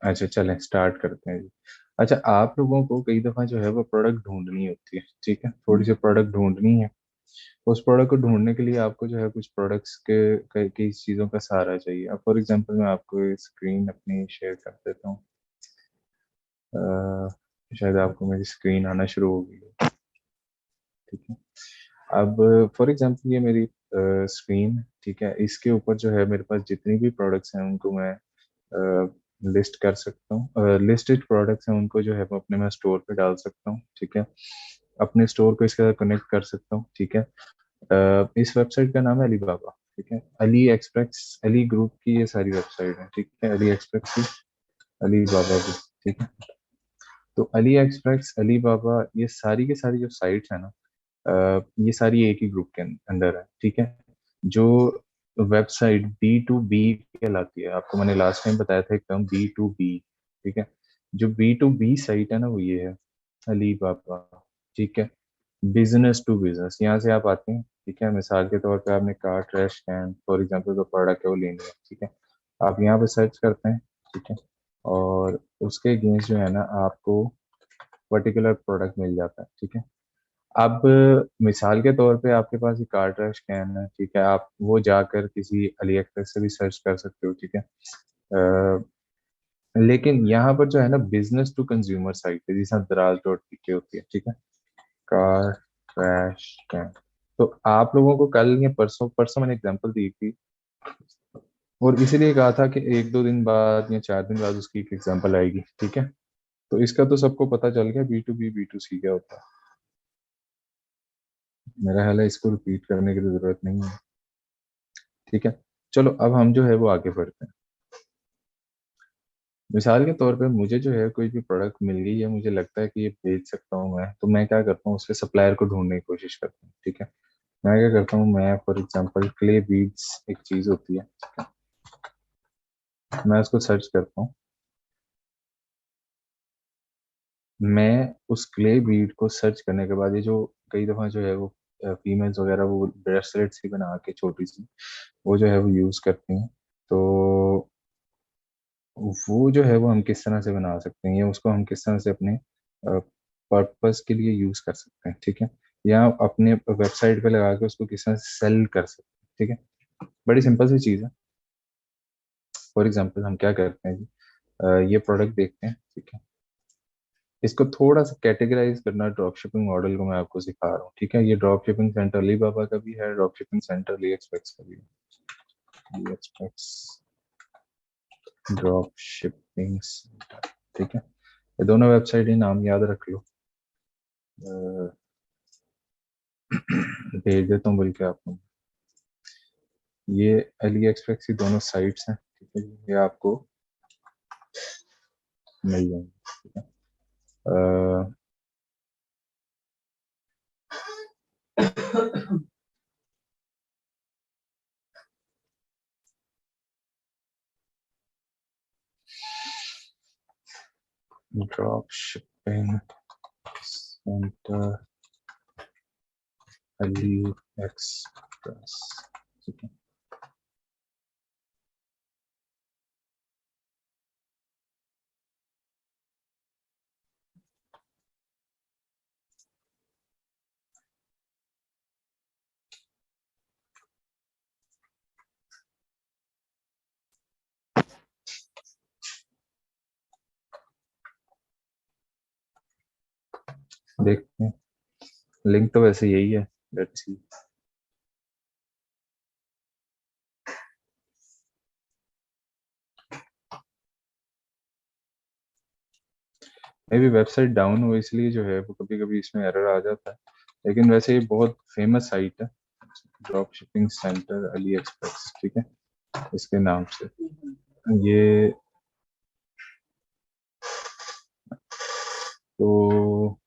अच्छा चलें स्टार्ट करते हैं जी। अच्छा, आप लोगों को कई दफ़ा जो है वो प्रोडक्ट ढूंढनी होती है, ठीक है, थोड़ी सी प्रोडक्ट ढूंढनी है। उस प्रोडक्ट को ढूंढने के लिए आपको जो है कुछ प्रोडक्ट्स के कई चीज़ों का सहारा चाहिए। अब फॉर एग्जांपल मैं आपको स्क्रीन अपनी शेयर कर देता हूँ। शायद आपको मेरी स्क्रीन आना शुरू हो गई है, ठीक है। अब फॉर एग्जांपल ये मेरी स्क्रीन, ठीक है, इसके ऊपर जो है मेरे पास जितनी भी प्रोडक्ट्स हैं उनको मैं लिस्ट कर सकता हूँ। लिस्टेड प्रोडक्ट्स हैं उनको जो है मैं अपने मैं स्टोर पे डाल सकता हूँ, ठीक है। अपने स्टोर को इसके साथ कनेक्ट कर सकता हूँ, ठीक है। इस वेबसाइट का नाम है अली बाबा, ठीक है। अली एक्सप्रेस, अली ग्रुप की ये सारी वेबसाइट है, ठीक है, अली एक्सप्रेस की, अली बाबा की, ठीक है। तो अली एक्सप्रेस, अली बाबा, ये सारी की सारी जो साइट्स है ना, ये सारी एक ही ग्रुप के अंदर है, ठीक है। जो वेबसाइट B2B कहलाती है, आपको मैंने लास्ट टाइम बताया था एक टर्म B2B, ठीक है। जो B2B साइट है ना वो ये है, अली बाबा, ठीक है। बिजनेस टू बिजनेस, यहाँ से आप आते हैं, ठीक है। मिसाल के तौर पे आपने car trash can for example जो प्रोडक्ट है वो लेनी है, ठीक है। आप यहाँ पे सर्च करते हैं, ठीक है, और उसके अगेंस्ट जो है ना आपको पर्टिकुलर प्रोडक्ट मिल जाता है, ठीक है। अब मिसाल के तौर पे आपके पास ये कार ट्रैश कैन है, ठीक है, आप वो जाकर किसी अली एक्सप्रेस से भी सर्च कर सकते हो, ठीक है। लेकिन यहाँ पर जो है ना बिजनेस टू कंज्यूमर साइट है, जिस दराज डॉट पी होती है, ठीक है। कार क्रैश कैन, तो आप लोगों को कल या परसों परसों मैंने एग्जांपल दी थी, और इसीलिए कहा था कि एक दो दिन बाद या 4 दिन बाद उसकी एक एग्जांपल आएगी, ठीक है। तो इसका तो सबको पता चल गया B2B B2C क्या होता है। मेरा ख्याल है इसको रिपीट करने की तो जरूरत नहीं है, ठीक है। चलो अब हम जो है वो आगे बढ़ते हैं। मिसाल के तौर पे मुझे जो है कोई भी प्रोडक्ट मिल गई है, मुझे लगता है कि ये बेच सकता हूँ मैं, तो मैं क्या करता हूँ उसके सप्लायर को ढूंढने की कोशिश करता हूँ, ठीक है। मैं क्या करता हूँ, मैं फॉर एग्जांपल क्ले बीड्स एक चीज होती है, मैं उसको सर्च करता हूँ। मैं उस क्ले बीड को सर्च करने के बाद ये जो कई दफा जो है वो फीमेल्स वगैरह वो ब्रेसलेट्स ही बना के छोटी सी वो जो है वो यूज करती हैं। तो वो जो है वो हम किस तरह से बना सकते हैं या उसको हम किस तरह से अपने पर्पस के लिए यूज कर सकते हैं, ठीक है। या अपने वेबसाइट पे लगा के उसको किस तरह से सेल कर सकते हैं, ठीक है। बड़ी सिंपल सी चीज़ है। फॉर एग्जांपल हम क्या करते हैं जी, ये प्रोडक्ट देखते हैं, ठीक है। इसको थोड़ा सा कैटेगराइज करना ड्रॉप शिपिंग मॉडल को मैं आपको सिखा रहा हूँ, ठीक है। ये ड्रॉप शिपिंग सेंटर अलीबाबा का भी है, drop shipping centre Ali express का भी है, Ali express drop shipping centre, ठीक है। ये दोनों वेबसाइट ही नाम याद रख लो। भेज देता हूँ बल्कि आपको, ये अली एक्सप्रेस की दोनों साइट्स हैं, ठीक है। ये आपको मिल जाएंगे, ठीक है। Drop shipping centre Ali express, ठीक है। देखते हैं, लिंक तो वैसे यही है, लेट्स सी। मे भी वेबसाइट डाउन हो इसलिए जो है वो कभी कभी इसमें एरर आ जाता है, लेकिन वैसे ये बहुत फेमस साइट है, drop shipping centre Ali express, ठीक है, इसके नाम से। ये तो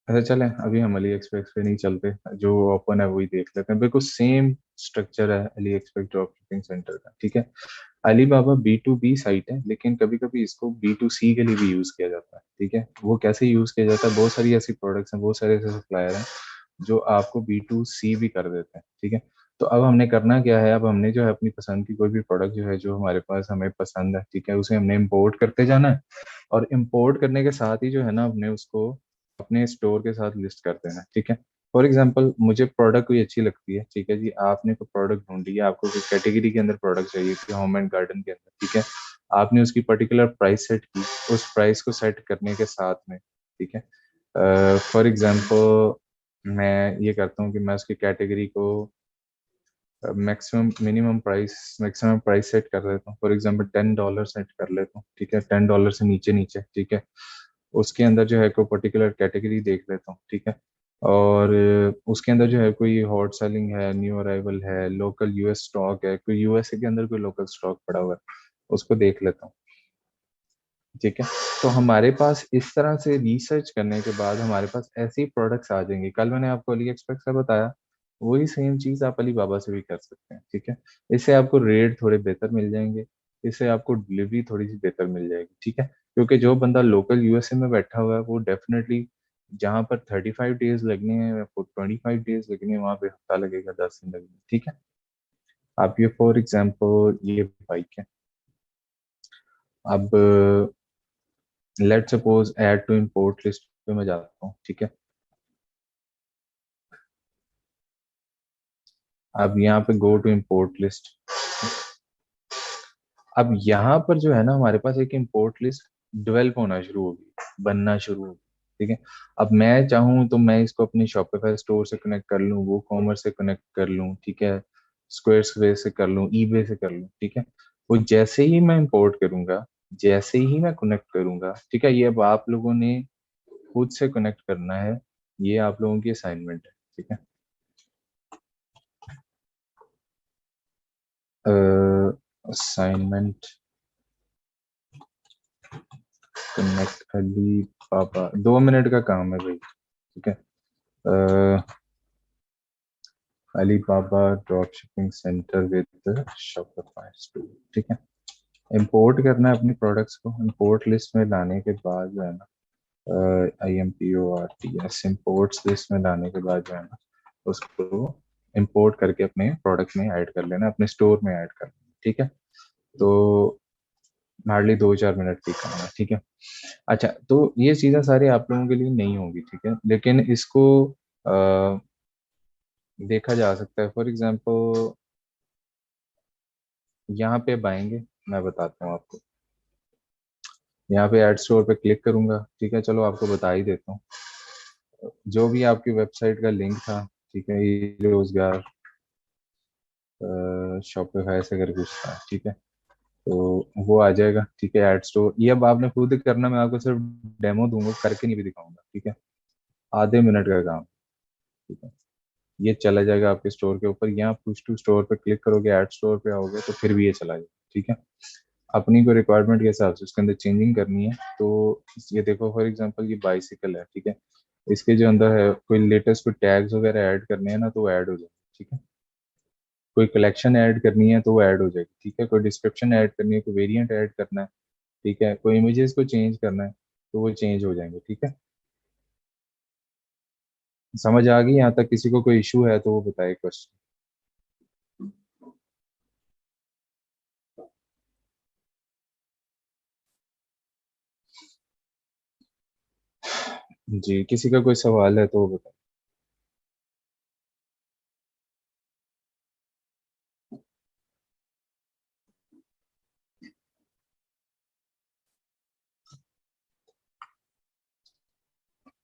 अच्छा चलें, अभी हम अली एक्सप्रेस पे नहीं चलते, जो ओपन है वही देख लेते हैं। बिल्कुल सेम स्ट्रक्चर है Ali express drop shipping centre का, ठीक है। अलीबाबा B2B साइट है, लेकिन कभी कभी इसको B2C के लिए भी यूज किया जाता है। ठीक है, वो कैसे यूज किया जाता है, बहुत सारी ऐसी प्रोडक्ट्स हैं, बहुत सारे ऐसे सप्लायर हैं जो आपको B2C भी कर देते हैं। ठीक है, तो अब हमने करना क्या है, अब हमने जो है अपनी पसंद की कोई भी प्रोडक्ट जो है, जो हमारे पास हमें पसंद है, ठीक है, उसे हमने इम्पोर्ट करते जाना है। और इम्पोर्ट करने के साथ ही जो है ना, हमने उसको अपने स्टोर के साथ लिस्ट कर देना है। ठीक है, फॉर एग्जाम्पल मुझे प्रोडक्ट कोई अच्छी लगती है, ठीक है जी, आपने कोई प्रोडक्ट ढूंढी है, आपको कोई कैटेगरी के अंदर प्रोडक्ट चाहिए थी होम एंड गार्डन के अंदर, ठीक है, आपने उसकी पर्टिकुलर प्राइस सेट की, उस प्राइस को सेट करने के साथ में, ठीक है, फॉर एग्जाम्पल मैं ये करता हूँ कि मैं उसकी कैटेगरी को मैक्सिमम प्राइस सेट कर लेता हूँ, फॉर एग्जांपल $10 सेट कर लेता हूँ। ठीक है, $10 से नीचे नीचे, ठीक है, उसके अंदर जो है कोई पर्टिकुलर कैटेगरी देख लेता हूँ। ठीक है, और उसके अंदर जो है कोई हॉट सेलिंग है, न्यू अराइवल है, लोकल यूएस स्टॉक है, कोई यूएसए के अंदर कोई लोकल स्टॉक पड़ा हुआ है, उसको देख लेता हूँ। ठीक है, तो हमारे पास इस तरह से रिसर्च करने के बाद हमारे पास ऐसे ही प्रोडक्ट्स आ जाएंगे। कल मैंने आपको अली एक्सप्रेस का बताया, वही सेम चीज आप अली बाबा से भी कर सकते हैं। ठीक है, इससे आपको रेट थोड़े बेहतर मिल जाएंगे, इससे आपको डिलीवरी थोड़ी सी बेहतर मिल जाएगी। ठीक है, क्योंकि जो बंदा लोकल यूएसए में बैठा हुआ है, वो डेफिनेटली जहाँ पर 35 डेज लगने हैं, 25 डेज लगने हैं, वहाँ पे हफ्ता लगेगा, 10 दिन लगेंगे। ठीक है, आप ये फॉर एग्जाम्पल ये बाइक है, अब let suppose add to import list पे मैं जाता हूँ। ठीक है, अब यहाँ पे गो टू इंपोर्ट लिस्ट, अब यहाँ पर जो है ना, हमारे पास एक इंपोर्ट लिस्ट डेवलप होना शुरू होगी, बनना शुरू होगी। ठीक है, अब मैं चाहूँ तो मैं इसको अपनी शॉपिफाई स्टोर से कनेक्ट कर लूँ, वो कॉमर्स से कनेक्ट कर लूँ, ठीक है, स्क्वेयर से कर लूँ, ईबे से कर लूँ। ठीक है, वो जैसे ही मैं इंपोर्ट करूंगा, जैसे ही मैं कनेक्ट करूंगा, ठीक है, ये अब आप लोगों ने खुद से कनेक्ट करना है, ये आप लोगों की असाइनमेंट है। ठीक है, असाइनमेंट कनेक्ट अली पापा, 2 मिनट का काम है भाई। ठीक है, अली पापा drop shipping centre with Shopify store. ठीक है, इंपोर्ट करना है अपनी प्रोडक्ट्स को, इंपोर्ट लिस्ट में लाने के बाद जो है ना, IMPORTS इंपोर्ट्स लिस्ट में लाने के बाद जो है ना, उसको इंपोर्ट करके अपने प्रोडक्ट में ऐड कर लेना, अपने स्टोर में ऐड कर लेना। ठीक है, तो हार्डली 2-4 मिनट की काम है। ठीक है, अच्छा, तो ये चीज़ें सारी आप लोगों के लिए नहीं होगी। ठीक है, लेकिन इसको अ, देखा जा सकता है। फॉर एग्जांपल यहाँ पे अब आएंगे, मैं बताता हूँ आपको, यहाँ पे ऐड स्टोर पे क्लिक करूंगा। ठीक है, चलो आपको बता ही देता हूँ, जो भी आपकी वेबसाइट का लिंक था, ठीक है, ये रोजगार शॉपिफाई से करके कुछ था। ठीक है, तो वो आ जाएगा। ठीक है, ऐड स्टोर ये अब आपने खुद ही करना, मैं आपको सिर्फ डेमो दूंगा, करके नहीं भी दिखाऊंगा। ठीक है, आधे मिनट का काम। ठीक है, ये चला जाएगा आपके स्टोर के ऊपर, यहाँ पुश टू स्टोर पे क्लिक करोगे, ऐड स्टोर पे आओगे तो फिर भी ये चला जाएगा। ठीक है, अपनी को रिक्वायरमेंट के हिसाब से उसके अंदर चेंजिंग करनी है। तो ये देखो, फॉर एग्जांपल ये बाइसिकल है, ठीक है, इसके जो अंदर है कोई लेटेस्ट कोई टैग्स वगैरह ऐड करने हैं ना, तो वो ऐड हो जाएंगे। ठीक है, कोई कलेक्शन ऐड करनी है तो वो ऐड हो जाएगी। ठीक है, कोई डिस्क्रिप्शन ऐड करनी है, कोई वेरिएंट ऐड करना है, ठीक है, कोई इमेजेस को चेंज करना है, तो वो चेंज हो जाएंगे। ठीक है, समझ आ गई यहाँ तक? किसी को कोई इशू है तो वो बताए क्वेश्चन। जी, किसी का कोई सवाल है तो वो बताए।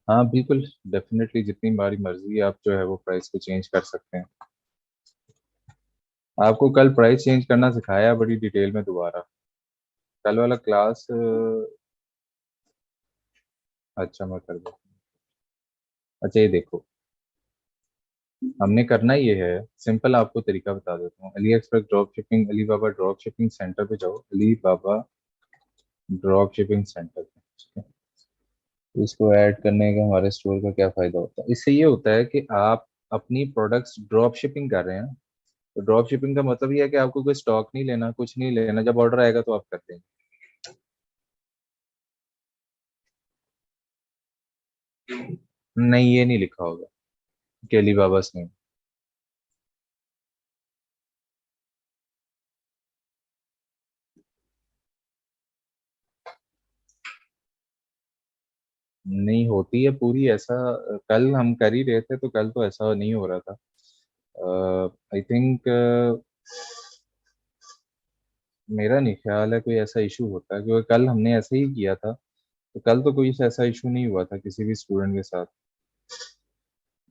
हाँ बिल्कुल, डेफिनेटली जितनी बारी मर्जी आप जो है वो प्राइस को चेंज कर सकते हैं। आपको कल प्राइस चेंज करना सिखाया बड़ी डिटेल में दोबारा, कल वाला क्लास। अच्छा, मैं कर दूँ। अच्छा, ये देखो, हमने करना ये है, सिंपल आपको तरीका बता देता हूँ। AliExpress drop shipping, Alibaba drop shipping centre पे जाओ, Alibaba drop shipping centre पे, ठीक है, तो इसको ऐड करने का हमारे स्टोर का क्या फायदा होता है, इससे ये होता है कि आप अपनी प्रोडक्ट्स ड्रॉप शिपिंग कर रहे हैं, तो ड्रॉप शिपिंग का मतलब ये है कि आपको कोई स्टॉक नहीं लेना, कुछ नहीं लेना, जब ऑर्डर आएगा तो आप कर देंगे। नहीं, ये नहीं लिखा होगा कि अलीबाबा से। नहीं होती है पूरी ऐसा। कल हम कर ही रहे थे तो कल तो ऐसा नहीं हो रहा था। आई थिंक मेरा नहीं ख्याल है कोई ऐसा इशू होता है, क्योंकि कल हमने ऐसे ही किया था। तो कल तो कोई ऐसा इशू नहीं हुआ था किसी भी स्टूडेंट के साथ।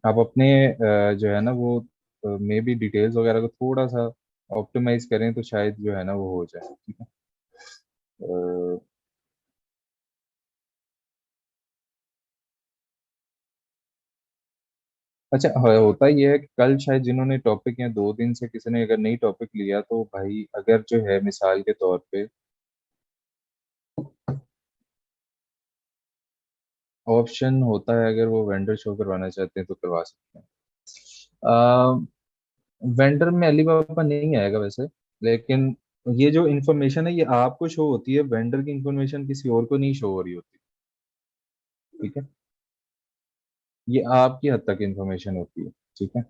आप अपने जो है ना वो मे बी डिटेल्स वगैरह को थोड़ा सा ऑप्टिमाइज करें तो शायद जो है ना वो हो जाए, ठीक है। अ, अच्छा होता ये है कि कल शायद जिन्होंने टॉपिक या 2 दिन से किसी ने अगर नई टॉपिक लिया तो भाई अगर जो है मिसाल के तौर पे ऑप्शन होता है, अगर वो वेंडर शो करवाना चाहते हैं तो करवा सकते हैं। वेंडर में अलीबाबा नहीं आएगा वैसे, लेकिन ये जो इन्फॉर्मेशन है ये आपको शो होती है, वेंडर की इन्फॉर्मेशन किसी और को नहीं शो हो रही होती। ठीक है, ये आपकी हद तक इन्फॉर्मेशन होती है। ठीक है।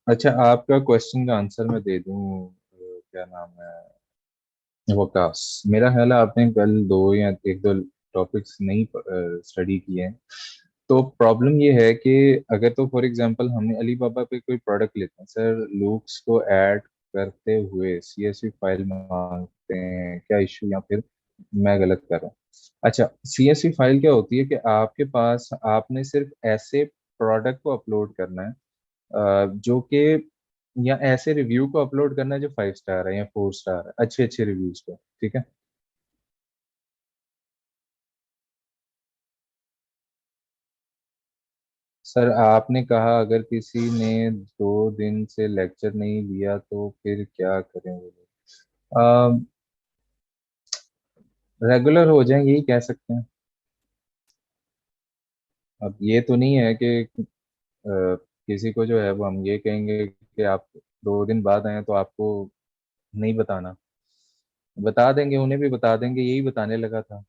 अच्छा, आपका क्वेश्चन का आंसर मैं दे दूं। क्या नाम है, वकास। मेरा ख्याल है आपने कल दो या एक दो टॉपिक्स नहीं स्टडी किए हैं। तो प्रॉब्लम ये है कि अगर तो फॉर एग्जांपल हमने अली बाबा पे कोई प्रोडक्ट लेते हैं सर, लुक्स को ऐड करते हुए सीएसवी फाइल मांगते हैं, क्या इशू, या फिर मैं गलत कर रहा हूँ? अच्छा, सीएसवी फाइल क्या होती है कि आपके पास आपने सिर्फ ऐसे प्रोडक्ट को अपलोड करना है जो कि, या ऐसे रिव्यू को अपलोड करना है जो 5 स्टार है या 4 स्टार है, अच्छे अच्छे रिव्यूज को। ठीक है। सर आपने कहा अगर किसी ने 2 दिन से लेक्चर नहीं लिया तो फिर क्या करेंगे? रेगुलर हो जाए यही कह सकते हैं। अब ये तो नहीं है कि किसी को जो है वो हम ये कहेंगे कि आप 2 दिन बाद आए तो आपको नहीं बताना, बता देंगे, उन्हें भी बता देंगे, यही बताने लगा था।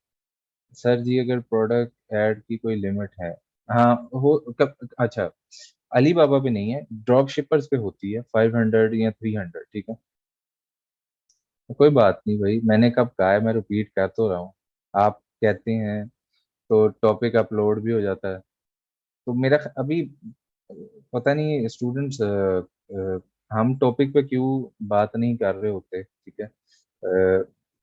सर जी अगर प्रोडक्ट ऐड की कोई लिमिट है, हाँ हो कब, अच्छा, अली बाबा पे नहीं है, ड्रॉप शिपर्स पे होती है 500 या 300। ठीक है। तो कोई बात नहीं भाई, मैंने कब कहा है, मैं रिपीट कर तो रहा हूँ। आप कहते हैं तो टॉपिक अपलोड भी हो जाता है। तो मेरा अभी पता नहीं स्टूडेंट्स हम टॉपिक पे क्यों बात नहीं कर रहे होते, ठीक है।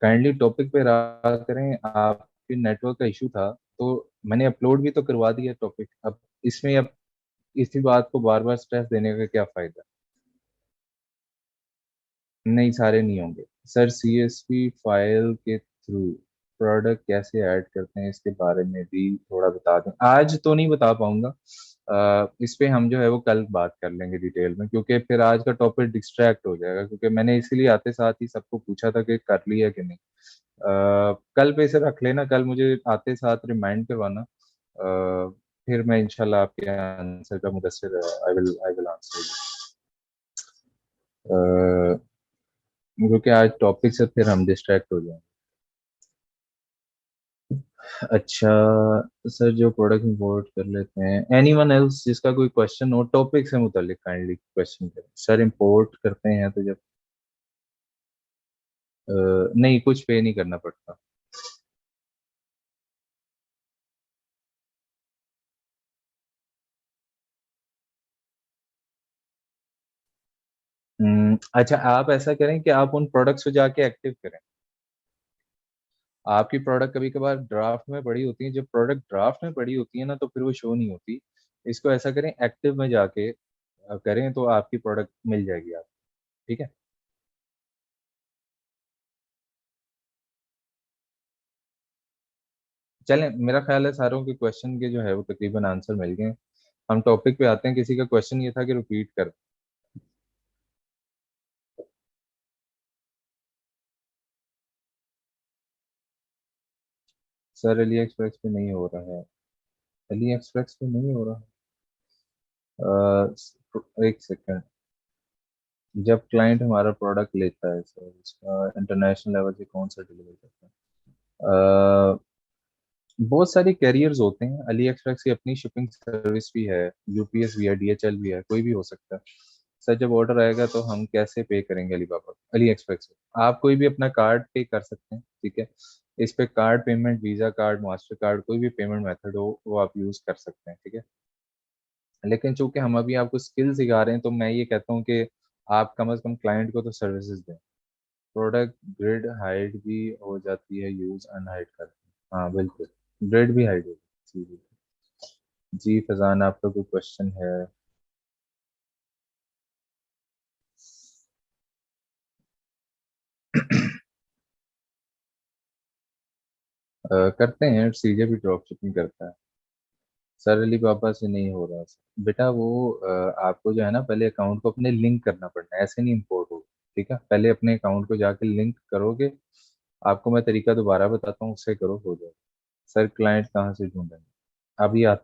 काइंडली टॉपिक पे रहा करें, आपके नेटवर्क का इशू था तो मैंने अपलोड भी तो करवा दिया टॉपिक। अब इसमें अब इसी बात को बार बार स्ट्रेस देने का क्या फायदा? नहीं, सारे नहीं होंगे सर। सीएसवी फाइल के थ्रू प्रोडक्ट कैसे ऐड करते हैं इसके बारे में भी थोड़ा बता दें। आज तो नहीं बता पाऊंगा। इस पे हम जो है वो कल बात कर लेंगे डिटेल में, क्योंकि फिर आज का टॉपिक डिस्ट्रैक्ट हो जाएगा, क्योंकि मैंने इसीलिए आते साथ ही सबको पूछा था कि कर लिया कि नहीं। कल पे इसे रख लेना, कल मुझे आते साथ रिमाइंड करवाना। फिर मैं इंशाल्लाह आपके आंसर का Mudassir I will answer you, क्योंकि आज टॉपिक से फिर हम डिस्ट्रैक्ट हो जाएंगे। अच्छा सर, जो प्रोडक्ट इंपोर्ट कर लेते हैं, एनीवन एल्स जिसका कोई क्वेश्चन हो टॉपिक से मुतालिक काइंडली क्वेश्चन करें। सर इंपोर्ट करते हैं तो जब नहीं, कुछ पे नहीं करना पड़ता। अच्छा, आप ऐसा करें कि आप उन प्रोडक्ट्स को जाके एक्टिव करें। आपकी प्रोडक्ट कभी कभार ड्राफ्ट में पड़ी होती है, जब प्रोडक्ट ड्राफ्ट में पड़ी होती है ना तो फिर वो शो नहीं होती। इसको ऐसा करें, एक्टिव में जाके करें तो आपकी प्रोडक्ट मिल जाएगी आप। ठीक है। चलें, मेरा ख्याल है सारों के क्वेश्चन के जो है वो तकरीबन आंसर मिल गए। हम टॉपिक पे आते हैं। किसी का क्वेश्चन ये था कि रिपीट कर। सर अली एक्सप्रेस पे नहीं हो रहा है, अली एक्सप्रेस पे नहीं हो रहा। एक सेकंड। जब क्लाइंट हमारा प्रोडक्ट लेता है सर, उसका इंटरनेशनल लेवल से कौन सा डिलीवर करता है? बहुत सारे कैरियर्स होते हैं, अली एक्सप्रेस की अपनी शिपिंग सर्विस भी है, यूपीएस भी है, डीएचएल भी है, कोई भी हो सकता है। सर जब ऑर्डर आएगा तो हम कैसे पे करेंगे अलीबाबा अली एक्सप्रेस से? आप कोई भी अपना कार्ड पे कर सकते हैं, ठीक है। इस पे card payment, visa card, master card, कोई भी पेमेंट मेथड हो वो आप यूज कर सकते हैं, ठीक है। लेकिन चूंकि हम अभी आपको स्किल सिखा रहे हैं तो मैं ये कहता हूँ कि आप कम से कम क्लाइंट को तो सर्विसेज दें। प्रोडक्ट ग्रिड हाइड भी हो जाती है, यूज अनहाइड कर। हाँ बिल्कुल, ग्रिड भी हाइड होगी जी। जी फजान, आपका कोई क्वेश्चन है? करते हैं, सीजे भी ड्रॉप शिपिंग करता है। सर अली पापा से नहीं हो रहा सर बेटा, वो आपको जो है ना पहले अकाउंट को अपने लिंक करना पड़ना है, ऐसे नहीं इंपोर्ट होगा। ठीक है, पहले अपने अकाउंट को जाके लिंक करोगे। आपको मैं तरीका दोबारा बताता हूँ, उससे करो हो जाए। सर क्लाइंट कहाँ से ढूंढेंगे? अभी आप,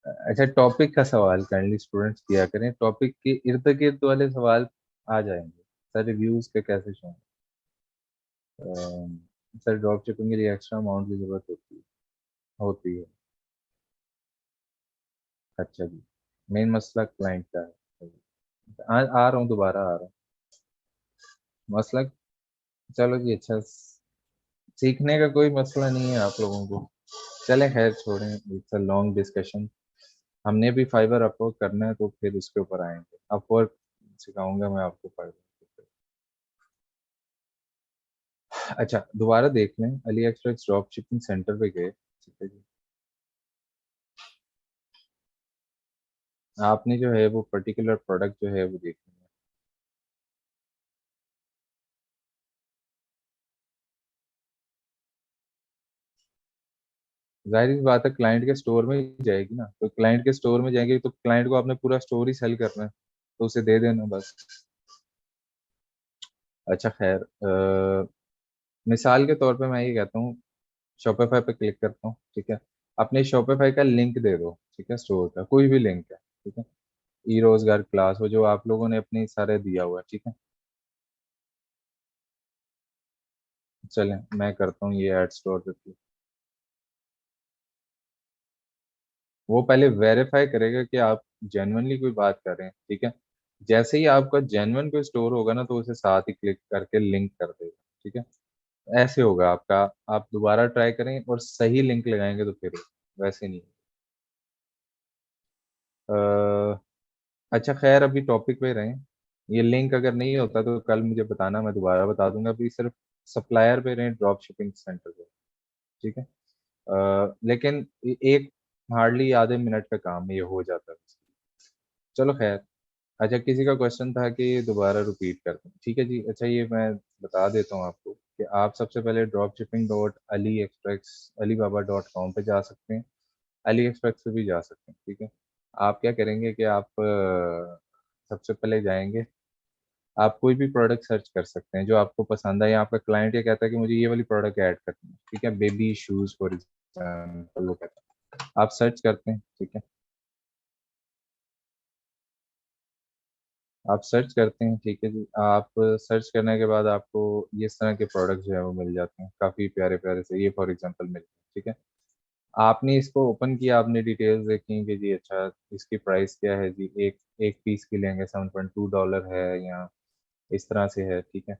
अच्छा टॉपिक का सवाल काइंडली स्टूडेंट्स किया करें, टॉपिक के इर्द गिर्द वाले सवाल आ जाएंगे। सर रिव्यूज के कैसे शो? सर ड्रॉप शिपिंग के लिए एक्स्ट्रा अमाउंट की जरूरत होती है। अच्छा जी, मेन मसला क्लाइंट का है। आ रहा हूँ, दोबारा आ रहा हूँ। मसला, चलो जी अच्छा, सीखने का कोई मसला नहीं है आप लोगों को। चले खैर छोड़ें, इट्स अ लॉन्ग डिस्कशन। हमने भी फाइबर अपलोड करना है तो फिर इसके ऊपर आएंगे। अपवर्क सिखाऊंगा मैं आपको फाइबर। अच्छा दोबारा देख लें, Ali express drop shipping centre पे गए, ठीक है जी। आपने जो है वो पर्टिकुलर प्रोडक्ट जो है वो देखना है। जाहिर सी बात है क्लाइंट के स्टोर में ही जाएगी ना, तो क्लाइंट के स्टोर में जाएंगे तो क्लाइंट को आपने पूरा स्टोर ही सेल करना है, तो उसे दे देना बस। अच्छा खैर, मिसाल के तौर पे मैं ये कहता हूँ, शॉपिफाई पे क्लिक करता हूँ, ठीक है। अपने शॉपिफाई का लिंक दे दो, ठीक है, स्टोर का कोई भी लिंक है, ठीक है। ई रोजगार क्लास वो जो आप लोगों ने अपने सारे दिया हुआ है, ठीक है। चलें मैं करता हूँ ये ऐड स्टोर पे click। वो पहले वेरीफाई करेगा कि आप जेन्युइनली कोई बात कर रहे हैं, ठीक है। जैसे ही आपका जेन्युइन कोई स्टोर होगा ना तो उसे साथ ही क्लिक करके लिंक कर देगा, ठीक है। ऐसे होगा आपका। आप दोबारा ट्राई करें और सही लिंक लगाएंगे तो फिर होगा, वैसे नहीं। अ, अच्छा खैर अभी टॉपिक पे रहें। ये लिंक अगर नहीं होता तो कल मुझे बताना, मैं दोबारा बता दूंगा। अभी सिर्फ सप्लायर पे रहें, ड्रॉप शिपिंग सेंटर पे, ठीक है। लेकिन एक हार्डली आधे मिनट का काम है, ये हो जाता है। चलो खैर। अच्छा किसी का क्वेश्चन था कि दोबारा रिपीट कर दूं, ठीक है जी। अच्छा ये मैं बता देता हूँ आपको कि आप सबसे पहले drop shipping dot AliExpress Alibaba dot com पे जा सकते हैं। अली एक्सप्रेस पे भी जा सकते हैं, ठीक है। आप क्या करेंगे कि आप सबसे पहले जाएंगे, आप कोई भी प्रोडक्ट सर्च कर सकते हैं जो आपको पसंद है, या आपका क्लाइंट ये कहता है कि मुझे ये वाली प्रोडक्ट ऐड करनी है, ठीक है, बेबी शूज फॉर एग्जाम्पल वो कहता है, आप सर्च करते हैं, ठीक है। आप सर्च करते हैं, ठीक है जी। आप सर्च करने के बाद आपको ये इस तरह के प्रोडक्ट जो है वो मिल जाते हैं, काफ़ी प्यारे प्यारे से, ये फॉर एग्जांपल मिलते हैं, ठीक है। आपने इसको ओपन किया, आपने डिटेल्स देखी कि जी अच्छा इसकी प्राइस क्या है जी, एक एक पीस की लेंगे $7.2 है, या इस तरह से है, ठीक है।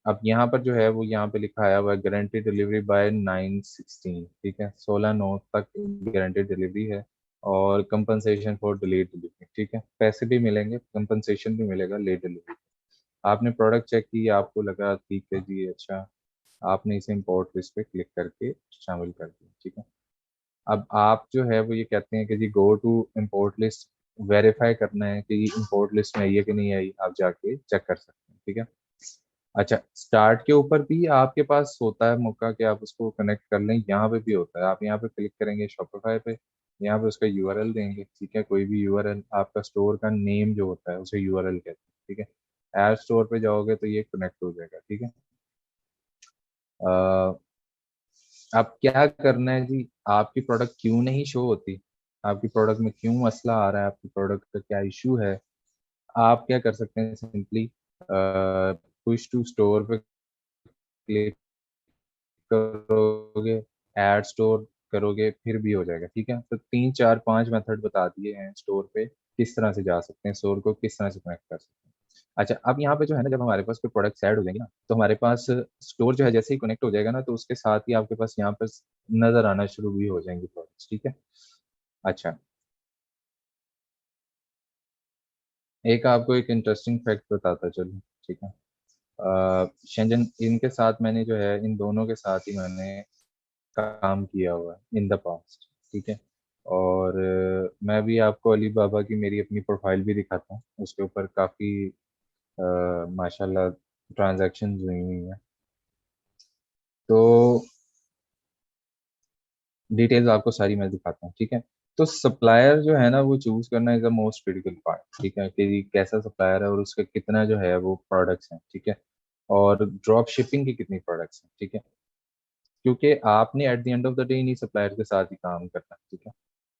अब यहाँ पर जो है वो यहाँ पे लिखा आया हुआ है गारंटी डिलीवरी बाय 9/16, ठीक है, 16/9 तक गारंटी डिलीवरी है। और कंपनसेशन फॉर डिलीट डिलीवरी, ठीक है, पैसे भी मिलेंगे, कंपनसेशन भी मिलेगा लेट डिलीवरी। आपने प्रोडक्ट चेक की, आपको लगा ठीक है जी अच्छा, आपने इसे इम्पोर्ट लिस्ट पे क्लिक करके शामिल कर दिया, ठीक है। अब आप जो है वो ये कहते हैं कि जी go to import list, verify करना है कि इम्पोर्ट लिस्ट में आई है कि नहीं आई, आप जाके चेक कर सकते हैं, ठीक है। अच्छा स्टार्ट के ऊपर भी आपके पास होता है मौका कि आप उसको कनेक्ट कर लें, यहाँ पे भी होता है। आप यहाँ पे क्लिक करेंगे शॉपिफाई पे, यहाँ पे उसका यूआरएल देंगे, ठीक है, कोई भी यूआरएल, आपका स्टोर का नेम जो होता है उसे यूआरएल कहते हैं, ठीक है। ऐप स्टोर पे जाओगे तो ये कनेक्ट हो जाएगा, ठीक है। अब क्या करना है जी, आपकी प्रोडक्ट क्यों नहीं शो होती, आपकी प्रोडक्ट में क्यों मसला आ रहा है, आपकी प्रोडक्ट का क्या इशू है। आप क्या कर सकते हैं, सिंपली पुश टू स्टोर पे क्लिक करोगे, ऐड स्टोर करोगे, फिर भी हो जाएगा। ठीक है, तो 3 4 5 मेथड बता दिए हैं स्टोर पे किस तरह से जा सकते हैं, स्टोर को किस तरह से कनेक्ट कर सकते हैं। अच्छा, अब यहाँ पे जो है ना, जब हमारे पास कोई प्रोडक्ट ऐड हो जाएंगे ना, तो हमारे पास स्टोर जो है जैसे ही कनेक्ट हो जाएगा ना, तो उसके साथ ही आपके पास यहाँ पर नजर आना शुरू भी हो जाएंगे प्रोडक्ट्स। ठीक है। अच्छा, एक आपको एक इंटरेस्टिंग फैक्ट बताता चलो। ठीक है। शेंजन इनके साथ मैंने जो है, इन दोनों के साथ ही मैंने काम किया हुआ है इन द पास्ट। ठीक है। और मैं भी आपको अली बाबा की मेरी अपनी प्रोफाइल भी दिखाता हूँ, उसके ऊपर काफ़ी माशाल्लाह ट्रांजैक्शन हुई हुई हैं। तो डिटेल्स आपको सारी मैं दिखाता हूँ। ठीक है। तो सप्लायर जो है ना, वो चूज करना is the most critical part. ठीक है, कि कैसा सप्लायर है और उसका कितना जो है वो प्रोडक्ट्स हैं। ठीक है। और ड्रॉप शिपिंग की कितनी प्रोडक्ट्स हैं। ठीक है। क्योंकि आपने at the end of the day इन्हीं सप्लायर के साथ ही काम करना है। ठीक है।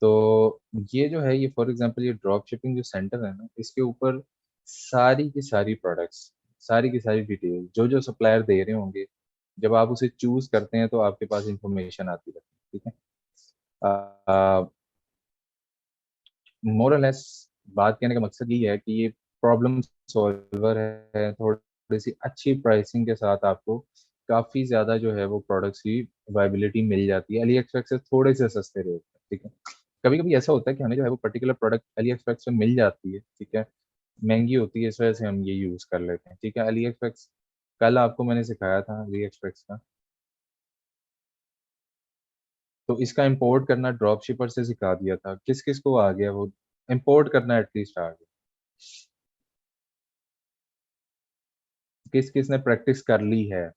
तो ये जो है, ये फॉर एग्जांपल ये ड्रॉप शिपिंग जो सेंटर है ना, इसके ऊपर सारी की सारी प्रोडक्ट्स, सारी की सारी डिटेल जो जो सप्लायर दे रहे होंगे, जब आप उसे चूज करते हैं तो आपके पास इंफॉर्मेशन आती रहती है। ठीक है। मोर लेस बात कहने का मकसद ये है कि ये प्रॉब्लम सॉल्वर है, थोड़ी सी अच्छी प्राइसिंग के साथ आपको काफ़ी ज़्यादा जो है वो प्रोडक्ट्स की वायबिलिटी मिल जाती है अली एक्सप्रेस से थोड़े से सस्ते रेट पे। ठीक है। कभी कभी ऐसा होता है कि हमें जो है वो पर्टिकुलर प्रोडक्ट अली एक्सप्रेस से मिल जाती है। ठीक है। महंगी होती है, इस वजह से हम ये यूज़ कर लेते हैं। ठीक है। अली एक्सप्रेस कल आपको मैंने सिखाया था अली एक्सप्रेस का, तो इसका इंपोर्ट करना ड्रॉप शिपर से सिखा दिया था। किस किस को आ गया वो इंपोर्ट करना, एटलीस्ट आ गया। किस किस ने प्रैक्टिस कर ली है।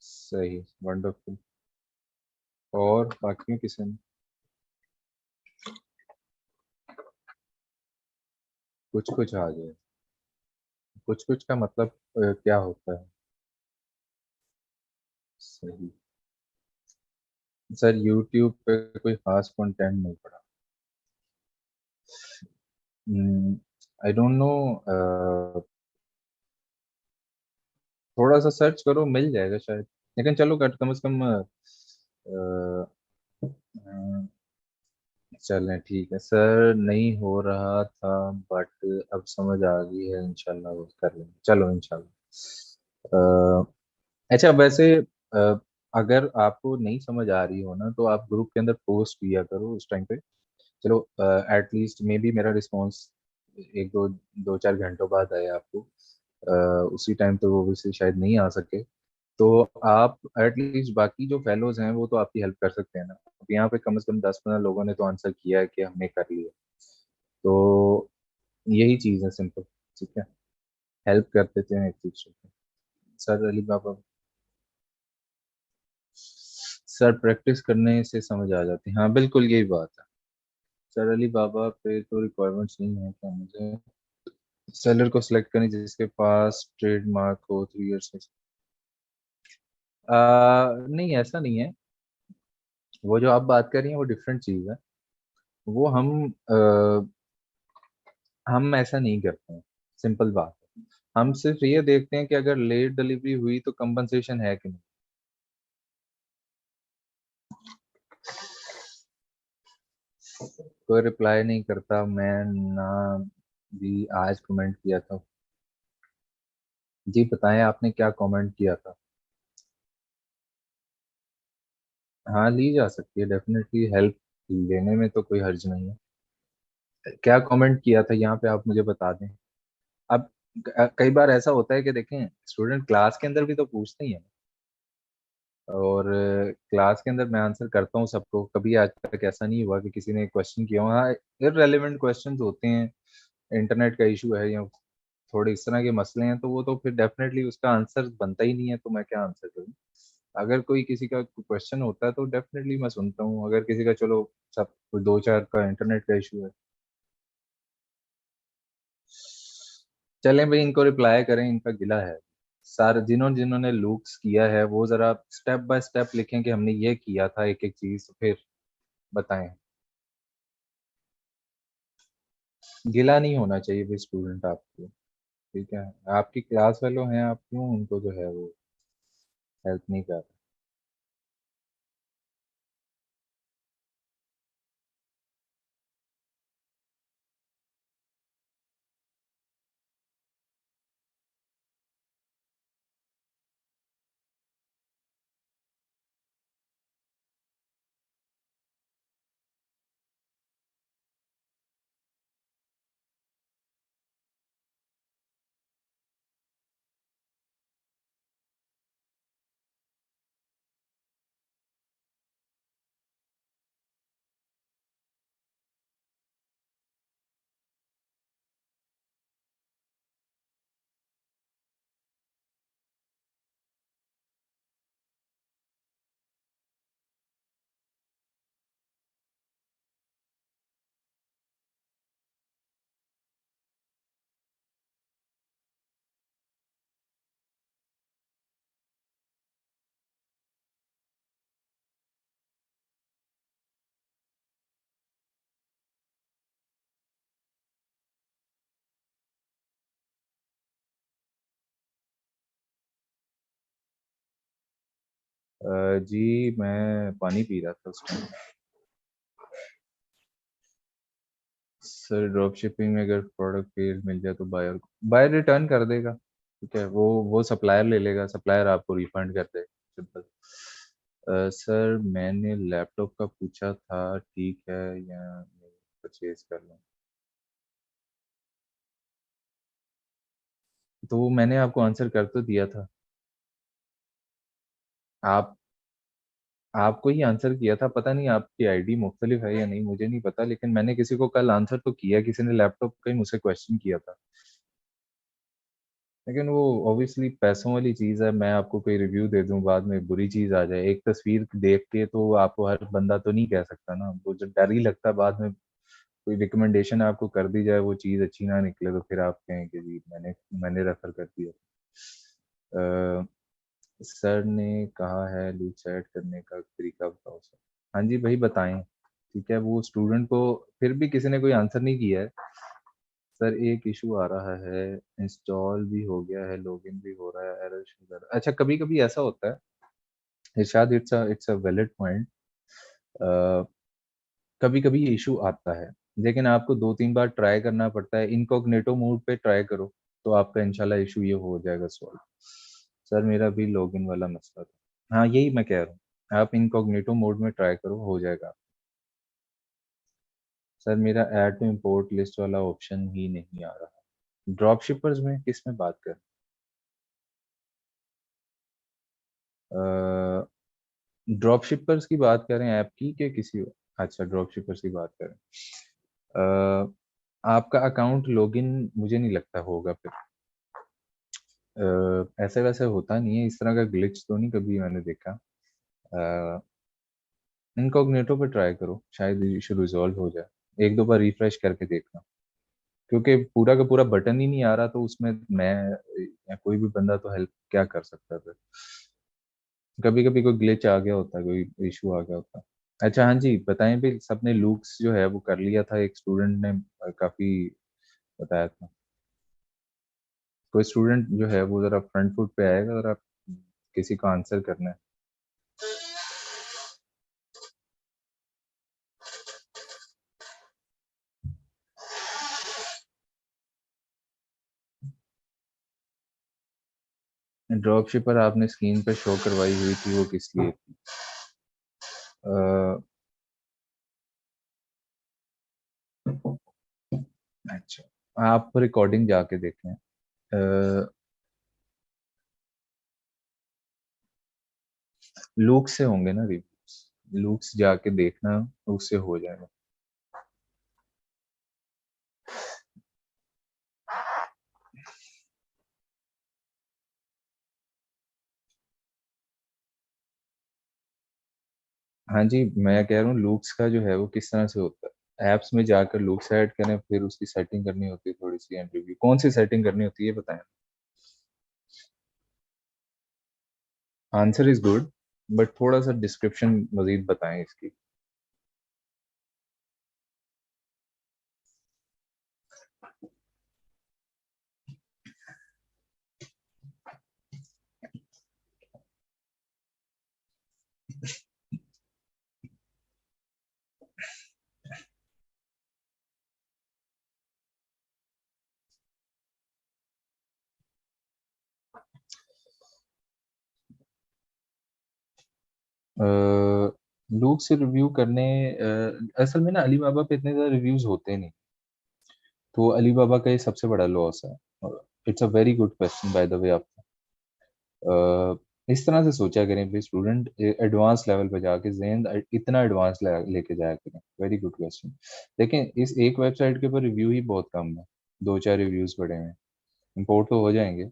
सही, वंडरफुल। और बाकी किसी ने कुछ कुछ आ जाए, कुछ कुछ का मतलब क्या होता है। सही। सर यूट्यूब पे कोई खास कंटेंट नहीं पड़ा। I don't know. थोड़ा सा सर्च करो, मिल जाएगा शायद। लेकिन चलो कम से कम चलें, ठीक है सर, नहीं हो रहा था बट अब समझ आ गई है, इंशाल्लाह वो कर लेंगे, चलो इंशाल्लाह। अच्छा, वैसे अगर आपको नहीं समझ आ रही हो ना, तो आप ग्रुप के अंदर पोस्ट किया करो उस टाइम पे। चलो, एटलीस्ट मे बी मेरा रिस्पॉन्स एक दो 2 4 घंटों बाद आए आपको। उसी टाइम पे वो वैसे शायद नहीं आ सके, तो आप एटलीस्ट बाकी जो फेलोज हैं वो तो आपकी हेल्प कर सकते हैं ना। अब यहाँ पे कम से कम 10 15 लोगों ने तो आंसर किया है कि हमने कर लिया। तो यही चीज़ है, सिंपल। ठीक है। हेल्प कर देते हैं एक दूसरे को। सर अली बाबा, सर प्रैक्टिस करने से समझ आ जाती है, हाँ बिल्कुल यही बात है। सर अली बाबा पे तो रिक्वायरमेंट्स नहीं है क्या, मुझे सेलर को सिलेक्ट करें जिसके पास ट्रेडमार्क हो 3 इयर्स। नहीं, ऐसा नहीं है। वो जो आप बात कर रही हैं वो डिफरेंट चीज़ है। वो हम ऐसा नहीं करते हैं। सिंपल बात है, हम सिर्फ ये देखते हैं कि अगर लेट डिलीवरी हुई तो कंपनसेशन है कि नहीं। कोई रिप्लाई नहीं करता, मैं ना भी आज कमेंट किया था। जी बताएं, आपने क्या कमेंट किया था। हाँ, ली जा सकती है डेफिनेटली, हेल्प लेने में तो कोई हर्ज नहीं है। क्या कमेंट किया था यहाँ पे, आप मुझे बता दें। अब कई बार ऐसा होता है कि देखें, स्टूडेंट क्लास के अंदर भी तो पूछते ही हैं। और क्लास के अंदर मैं आंसर करता हूँ सबको, कभी आज तक ऐसा नहीं हुआ कि किसी ने क्वेश्चन किया हो। हाँ, इररेलेवेंट क्वेश्चन होते हैं, इंटरनेट का इशू है या थोड़े इस तरह के मसले हैं, तो वो तो फिर डेफिनेटली उसका आंसर बनता ही नहीं है, तो मैं क्या आंसर करूँ। अगर कोई किसी का क्वेश्चन होता है तो डेफिनेटली मैं सुनता हूँ, अगर किसी का चलो सब 2 4 का इंटरनेट का इशू है। चलें भाई, इनको रिप्लाई करें, इनका गिला है। सारे जिन्होंने जिन्होंने लूक्स किया है वो जरा स्टेप बाय स्टेप लिखें कि हमने ये किया था एक एक चीज, तो फिर बताएं। गिला नहीं होना चाहिए भाई स्टूडेंट आपको। ठीक है, आपकी क्लास फेलो हैं, आप क्यों उनको जो है वो हेल्प नहीं कर जी मैं पानी पी रहा था उस टाइम। सर ड्रॉप शिपिंग में अगर प्रोडक्ट फेल मिल जाए तो बायर बायर रिटर्न कर देगा। ठीक है, वो सप्लायर ले लेगा, सप्लायर आपको रिफंड कर देगा, सिंपल। सर मैंने लैपटॉप का पूछा था, ठीक है या नहीं परचेज कर लूँ? तो वो मैंने आपको आंसर कर तो दिया था। आप आपको ही आंसर किया था, पता नहीं आपकी आईडी मुख्तलिफ है या नहीं मुझे नहीं पता, लेकिन मैंने किसी को कल आंसर तो किया, किसी ने लैपटॉप का ही मुझसे क्वेश्चन किया था। लेकिन वो ऑब्वियसली पैसों वाली चीज़ है, मैं आपको कोई रिव्यू दे दूं बाद में बुरी चीज़ आ जाए, एक तस्वीर देख के तो आपको हर बंदा तो नहीं कह सकता ना, वो जो डर ही लगता है बाद में कोई रिकमेंडेशन आपको कर दी जाए वो चीज़ अच्छी ना निकले तो फिर आप कहें कि जी मैंने रेफर कर दिया। अ, सर ने कहा है लूप सेट करने का तरीका बताओ सर। हाँ जी भाई बताएं। ठीक है, वो स्टूडेंट को फिर भी किसी ने कोई आंसर नहीं किया है। सर एक इशू आ रहा है, इंस्टॉल भी हो गया है, लॉगिन भी हो रहा है, एरर शो कर रहा है। अच्छा कभी कभी ऐसा होता है इरशाद, इट्स अ वैलिड पॉइंट। कभी कभी ये इशू आता है, लेकिन आपको दो तीन बार ट्राई करना पड़ता है, इनकॉग्निटो मोड पे ट्राई करो तो आपका इंशाल्लाह इशू ये हो जाएगा सॉल्व। सर मेरा भी लॉगिन वाला मसला था। हाँ यही मैं कह रहा हूँ, आप इनकॉग्निटो मोड में ट्राई करो, हो जाएगा। सर मेरा ऐड टू इम्पोर्ट लिस्ट वाला ऑप्शन ही नहीं आ रहा। ड्रॉप शिपर्स में किस में बात कर, ड्रॉप शिपर्स की बात करें ऐप की कि किसी? अच्छा ड्रॉप शिपर्स की बात करें। आपका अकाउंट लॉगिन मुझे नहीं लगता होगा फिर। ऐसे वैसे होता नहीं है, इस तरह का ग्लिच तो नहीं कभी मैंने देखा। इनकॉग्निटो पे ट्राई करो, शायद इशू रिजॉल्व हो जाए, एक दो बार रिफ्रेश करके देखना। क्योंकि पूरा का पूरा बटन ही नहीं आ रहा तो उसमें मैं या कोई भी बंदा तो हेल्प क्या कर सकता है फिर। कभी कभी कोई ग्लिच आ गया होता है, कोई इशू आ गया होता है। अच्छा हाँ जी बताएं भी, सबने लूक्स जो है वो कर लिया था, एक स्टूडेंट ने काफी बताया था। कोई स्टूडेंट जो है वो जरा फ्रंट फुट पे आएगा, जरा किसी का आंसर करना है। ड्रॉप शिपर आपने स्क्रीन पे शो करवाई हुई थी, वो किस लिए थी? अ, अच्छा आप रिकॉर्डिंग जाके देखें। लूक से होंगे ना रिव्यूज, लूक्स जाके देखना, उससे हो जाएगा। हाँ जी मैं कह रहा हूँ लूक्स का जो है वो किस तरह से होता है। ऐप्स में जाकर लुक से ऐड करें, फिर उसकी सेटिंग करनी होती है थोड़ी सी, एंड रिव्यू कौन सी सेटिंग करनी होती है बताएं। आंसर इज गुड, बट थोड़ा सा डिस्क्रिप्शन मजीद बताएं इसकी। लूक से रिव्यू करने, असल में ना अली बाबा पे इतने ज़्यादा रिव्यूज होते नहीं, तो अली बाबा का ये सबसे बड़ा लॉस है। It's a very good question by the way. आप इस तरह से सोचा करें भी, स्टूडेंट एडवांस लेवल पे जाके जहन इतना एडवांस लेके जाया करें। Very good question. लेकिन इस एक वेबसाइट के ऊपर रिव्यू ही बहुत कम है, दो चार रिव्यूज पड़े हैं। इंपोर्ट तो हो जाएंगे,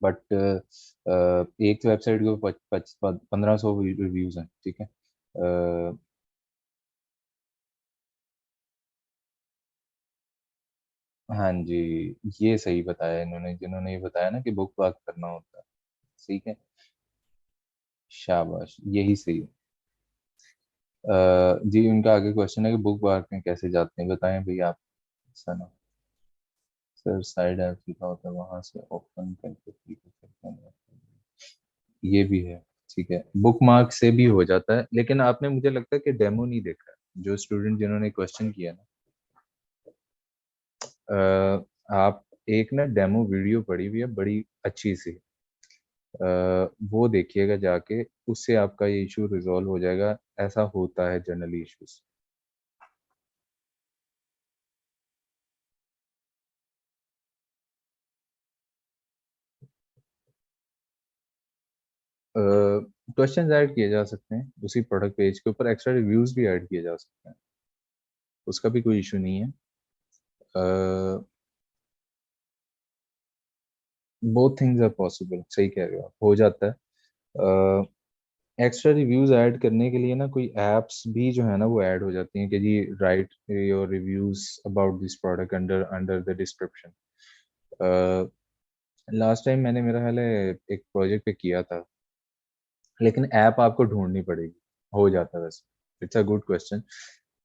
बट एक वेबसाइट के ऊपर 1500 रिव्यूज हैं, ठीक है। हाँ जी, ये सही बताया इन्होंने, जिन्होंने ये बताया ना कि बुक मार्क करना होता है। ठीक है, शाबाश, यही सही है। जी, उनका आगे क्वेश्चन है कि बुक मार्क में कैसे जाते हैं, बताएं भैया आप। सना सर, साइड ऐप लिखा होता है, वहां से ओपन करके click करते हैं। ये भी है, ठीक है। बुक मार्क से भी हो जाता है, लेकिन आपने, मुझे लगता है कि डेमो नहीं देखा है। जो स्टूडेंट जिन्होंने क्वेश्चन किया ना, आप एक ना डेमो वीडियो पड़ी हुई है बड़ी अच्छी सी, वो देखिएगा जाके, उससे आपका ये इशू रिजॉल्व हो जाएगा। ऐसा होता है जनरली इश्यूज। क्वेश्चंस ऐड किए जा सकते हैं उसी प्रोडक्ट पेज के ऊपर, एक्स्ट्रा रिव्यूज भी ऐड किए जा सकते हैं, उसका भी कोई इशू नहीं है। बोथ थिंग्स आर पॉसिबल, सही कह रहे हो आप, हो जाता है। एक्स्ट्रा रिव्यूज ऐड करने के लिए ना कोई एप्स भी जो है ना वो ऐड हो जाती हैं कि जी write your reviews about this product under under the description. Last time मैंने, मेरा ख्याल है, एक प्रोजेक्ट पे किया था, लेकिन ऐप आपको ढूंढनी पड़ेगी। हो जाता है वैसे। It's a good question.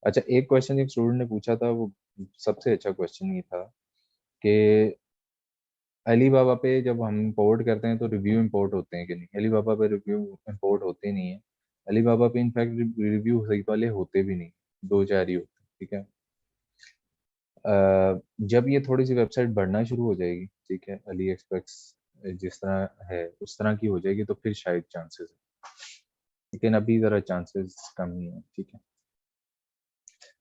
अच्छा, एक क्वेश्चन एक स्टूडेंट ने पूछा था, वो सबसे अच्छा क्वेश्चन ये था कि अली बाबा पे जब हम इंपोर्ट करते हैं तो रिव्यू इंपोर्ट होते हैं कि नहीं। अली बाबा पे रिव्यू इंपोर्ट होते नहीं है। अली बाबा पे इनफैक्ट रिव्यू सही वाले होते भी नहीं, दो चार ही होते हैं, ठीक है। जब ये थोड़ी सी वेबसाइट बढ़ना शुरू हो जाएगी, ठीक है, अली एक्सप्रेस जिस तरह है उस तरह की हो जाएगी, तो फिर शायद चांसेस है, लेकिन अभी ज़रा चांसेस कम ही है, ठीक है।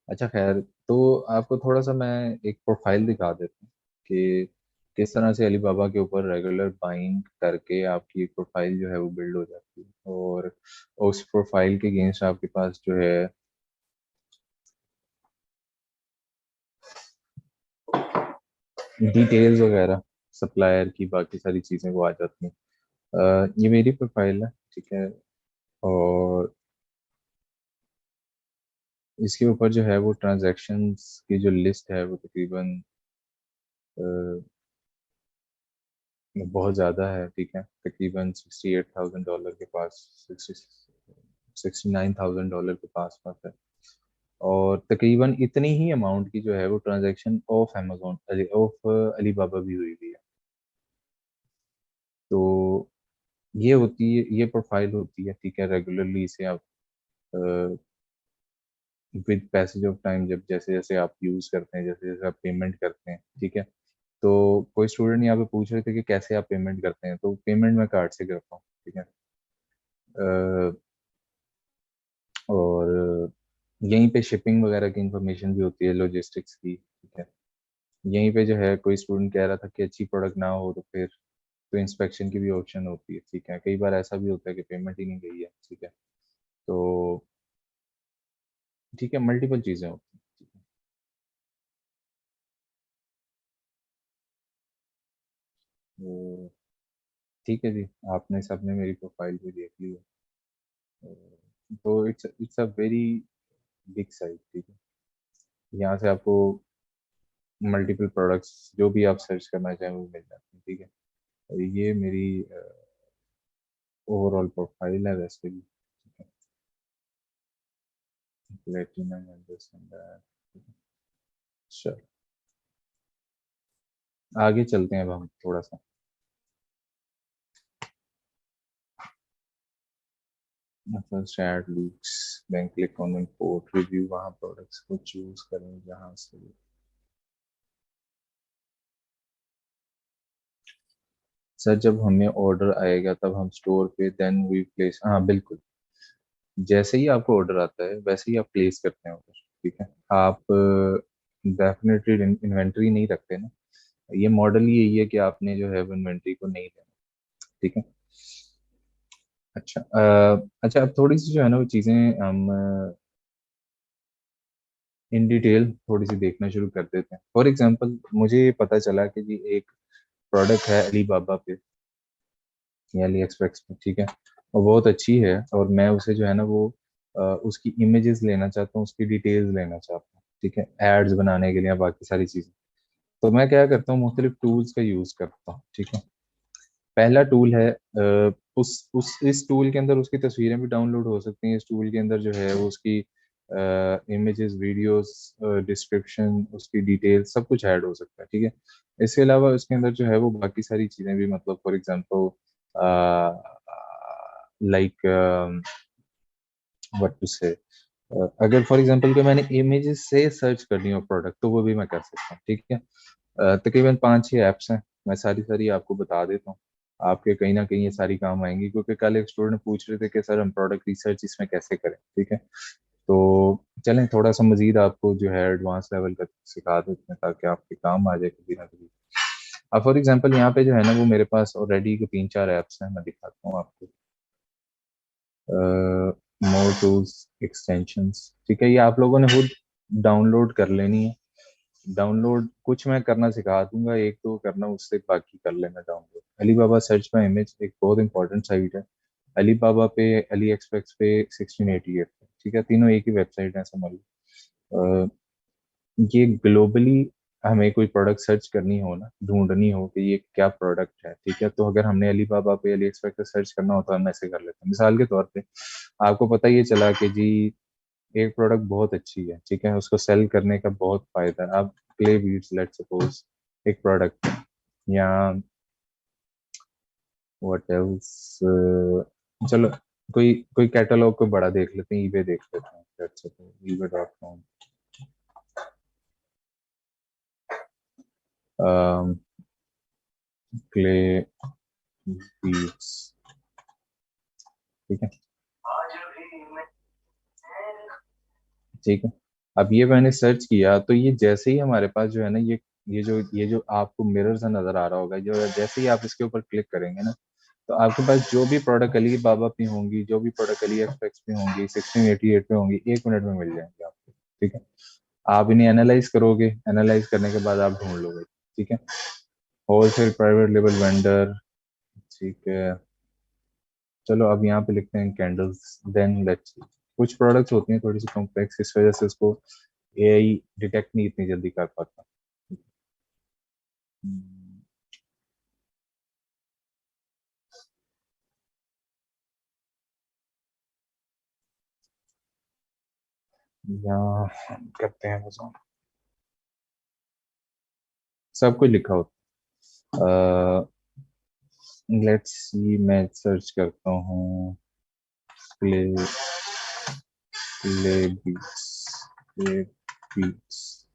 अच्छा खैर, तो आपको थोड़ा सा मैं एक प्रोफाइल दिखा देता हूँ कि किस तरह से अलीबाबा के ऊपर रेगुलर बाइंग करके आपकी एक प्रोफाइल जो है वो बिल्ड हो जाती है, और उस प्रोफाइल के अगेंस्ट आपके पास जो है डिटेल्स वगैरह, सप्लायर की बाकी सारी चीज़ें वो आ जाती हैं। ये मेरी प्रोफाइल है, ठीक है। और इसके ऊपर जो है वो ट्रांजैक्शंस की जो लिस्ट है वो तकरीबन बहुत ज़्यादा है, ठीक है। तकरीबन $68,000 के पास, 69,000 के पास पास है। और तकरीबन इतनी ही अमाउंट की जो है वो transaction of Amazon, of Alibaba भी हुई हुई है। तो ये होती है, ये प्रोफाइल होती है, ठीक है। रेगुलरली इसे आप विद पैसेज ऑफ टाइम, जब जैसे जैसे आप यूज़ करते हैं, जैसे जैसे आप पेमेंट करते हैं, ठीक है। तो कोई स्टूडेंट यहाँ पे पूछ रहे थे कि कैसे आप पेमेंट करते हैं, तो पेमेंट मैं कार्ड से करता हूँ, ठीक है। और यहीं पे शिपिंग वगैरह की इंफॉर्मेशन भी होती है, लॉजिस्टिक्स की, ठीक है। यहीं पे जो है कोई स्टूडेंट कह रहा था कि अच्छी प्रोडक्ट ना हो तो फिर तो इंस्पेक्शन की भी ऑप्शन होती है, ठीक है। कई बार ऐसा भी होता है कि पेमेंट ही नहीं गई है, ठीक है। तो ठीक है, मल्टीपल चीज़ें होती हैं, ठीक है। तो ठीक है जी, आपने सबने मेरी प्रोफाइल भी देख ली है। तो it's it's a very big site, ठीक है। यहाँ से आपको मल्टीपल प्रोडक्ट्स जो भी आप सर्च करना चाहें वो मिल जाते हैं, ठीक है। और ये मेरी ओवरऑल प्रोफाइल है वैसे भी, प्लेटिनम चलो आगे चलते हैं अब हम थोड़ा सा। First aid leaks, bank click on port review, वहाँ प्रोडक्ट्स को चूज करें जहाँ से। सर जब हमें ऑर्डर आएगा तब हम स्टोर पे देन वी प्लेस, हाँ बिल्कुल, जैसे ही आपको ऑर्डर आता है वैसे ही आप प्लेस करते हैं ऑर्डर, ठीक है। आप डेफिनेटली इन्वेंट्री नहीं रखते ना, ये मॉडल ही यही है कि आपने जो है वो इन्वेंट्री को नहीं देना, ठीक है। अच्छा अच्छा, अब थोड़ी सी जो है ना वो चीज़ें हम इन डिटेल थोड़ी सी देखना शुरू कर देते हैं। फॉर एग्जांपल मुझे पता चला कि जी एक प्रोडक्ट है अली बाबा पे या अली एक्सप्रेस पे, ठीक है, और बहुत अच्छी है, और मैं उसे जो है ना वो उसकी इमेजेस लेना चाहता हूँ, उसकी डिटेल्स लेना चाहता हूँ, ठीक है, एड्स बनाने के लिए, बाकी सारी चीज़ें। तो मैं क्या करता हूँ, मुख्तलिफ टूल्स का यूज़ करता हूँ, ठीक है। पहला टूल है उस इस टूल के अंदर उसकी तस्वीरें भी डाउनलोड हो सकती हैं, इस टूल के अंदर जो है वो उसकी इमेजेस, वीडियोस, डिस्क्रिप्शन, उसकी डिटेल सब कुछ ऐड हो सकता है, ठीक है। इसके अलावा उसके अंदर जो है वो बाकी सारी चीज़ें भी, मतलब for example like what to say, अगर फॉर एग्जांपल कि मैंने इमेजेस से सर्च करनी हो प्रोडक्ट तो वो भी मैं कर सकता हूँ, ठीक है। तकरीबन 5-6 ऐप्स हैं, मैं सारी सारी आपको बता देता हूँ, आपके कहीं ना कहीं ये सारी काम आएंगी, क्योंकि कल एक स्टूडेंट पूछ रहे थे कि सर हम प्रोडक्ट रिसर्च इसमें कैसे करें, ठीक है। तो चलें थोड़ा सा मजीद आपको जो है एडवांस लेवल का सिखा देते हैं ताकि आपके काम आ जाए कभी ना कभी। अब फॉर एग्जांपल यहाँ पे जो है ना वो मेरे पास ऑलरेडी 3-4 ऐप्स हैं, मैं दिखाता हूँ आपको। मोर टूल्स, एक्सटेंशंस, ठीक है, ये आप लोगों ने खुद डाउनलोड कर लेनी है। डाउनलोड कुछ मैं करना सिखा दूंगा, एक दो करना, उससे बाकी कर लेना download. Alibaba search my image एक बहुत इंपॉर्टेंट साइट है। अलीबाबा पे, अली एक्सप्रेस पे, 1688 पे, ठीक है, तीनों एक ही वेबसाइट है, समझ लो। ये ग्लोबली हमें कोई प्रोडक्ट सर्च करनी हो ना, ढूंढनी हो कि ये क्या प्रोडक्ट है, ठीक है, तो अगर हमने अलीबाबा पे, अली एक्सप्रेस पे सर्च करना हो तो हम ऐसे कर लेते हैं। मिसाल के तौर पे आपको पता ये चला कि जी एक प्रोडक्ट बहुत अच्छी है, ठीक है, उसको सेल करने का बहुत फायदा है। आप क्ले बीड्स लेट सपोज एक प्रोडक्ट है, या व्हाट एल्स, चलो कोई कोई कैटलॉग को बड़ा देख लेते हैं, ईबे देख लेते हैं, लेट्स सपोज ईबे.com, क्ले बीड्स, ठीक है, ठीक है। अब ये मैंने सर्च किया तो ये जैसे ही हमारे पास जो है ना ये जो आपको मिरर सा नजर आ रहा होगा, जो जैसे ही आप इसके ऊपर क्लिक करेंगे ना, तो आपके पास जो भी प्रोडक्ट अली बाबा पे होंगी, जो भी प्रोडक्ट अली एक्सप्रेस पे होंगी, 1688 पे होंगी, 1 मिनट में मिल जाएंगे आपको, ठीक है। आप इन्हें एनालाइज करोगे, एनालाइज करने के बाद आप ढूंढ लोगे, ठीक है। होलसेल, प्राइवेट लेवल वेंडर, ठीक है। चलो अब यहाँ पे लिखते हैं कैंडल्स, देन लेट्स, कुछ प्रोडक्ट्स होती हैं थोड़ी सी कॉम्प्लेक्स, इस वजह से उसको एआई डिटेक्ट नहीं इतनी जल्दी कर पाता। हम्म, यहाँ हम करते हैं बस, सब कुछ लिखा होता। लेट्स सी, मैं सर्च करता हूँ play, play beats, play beats,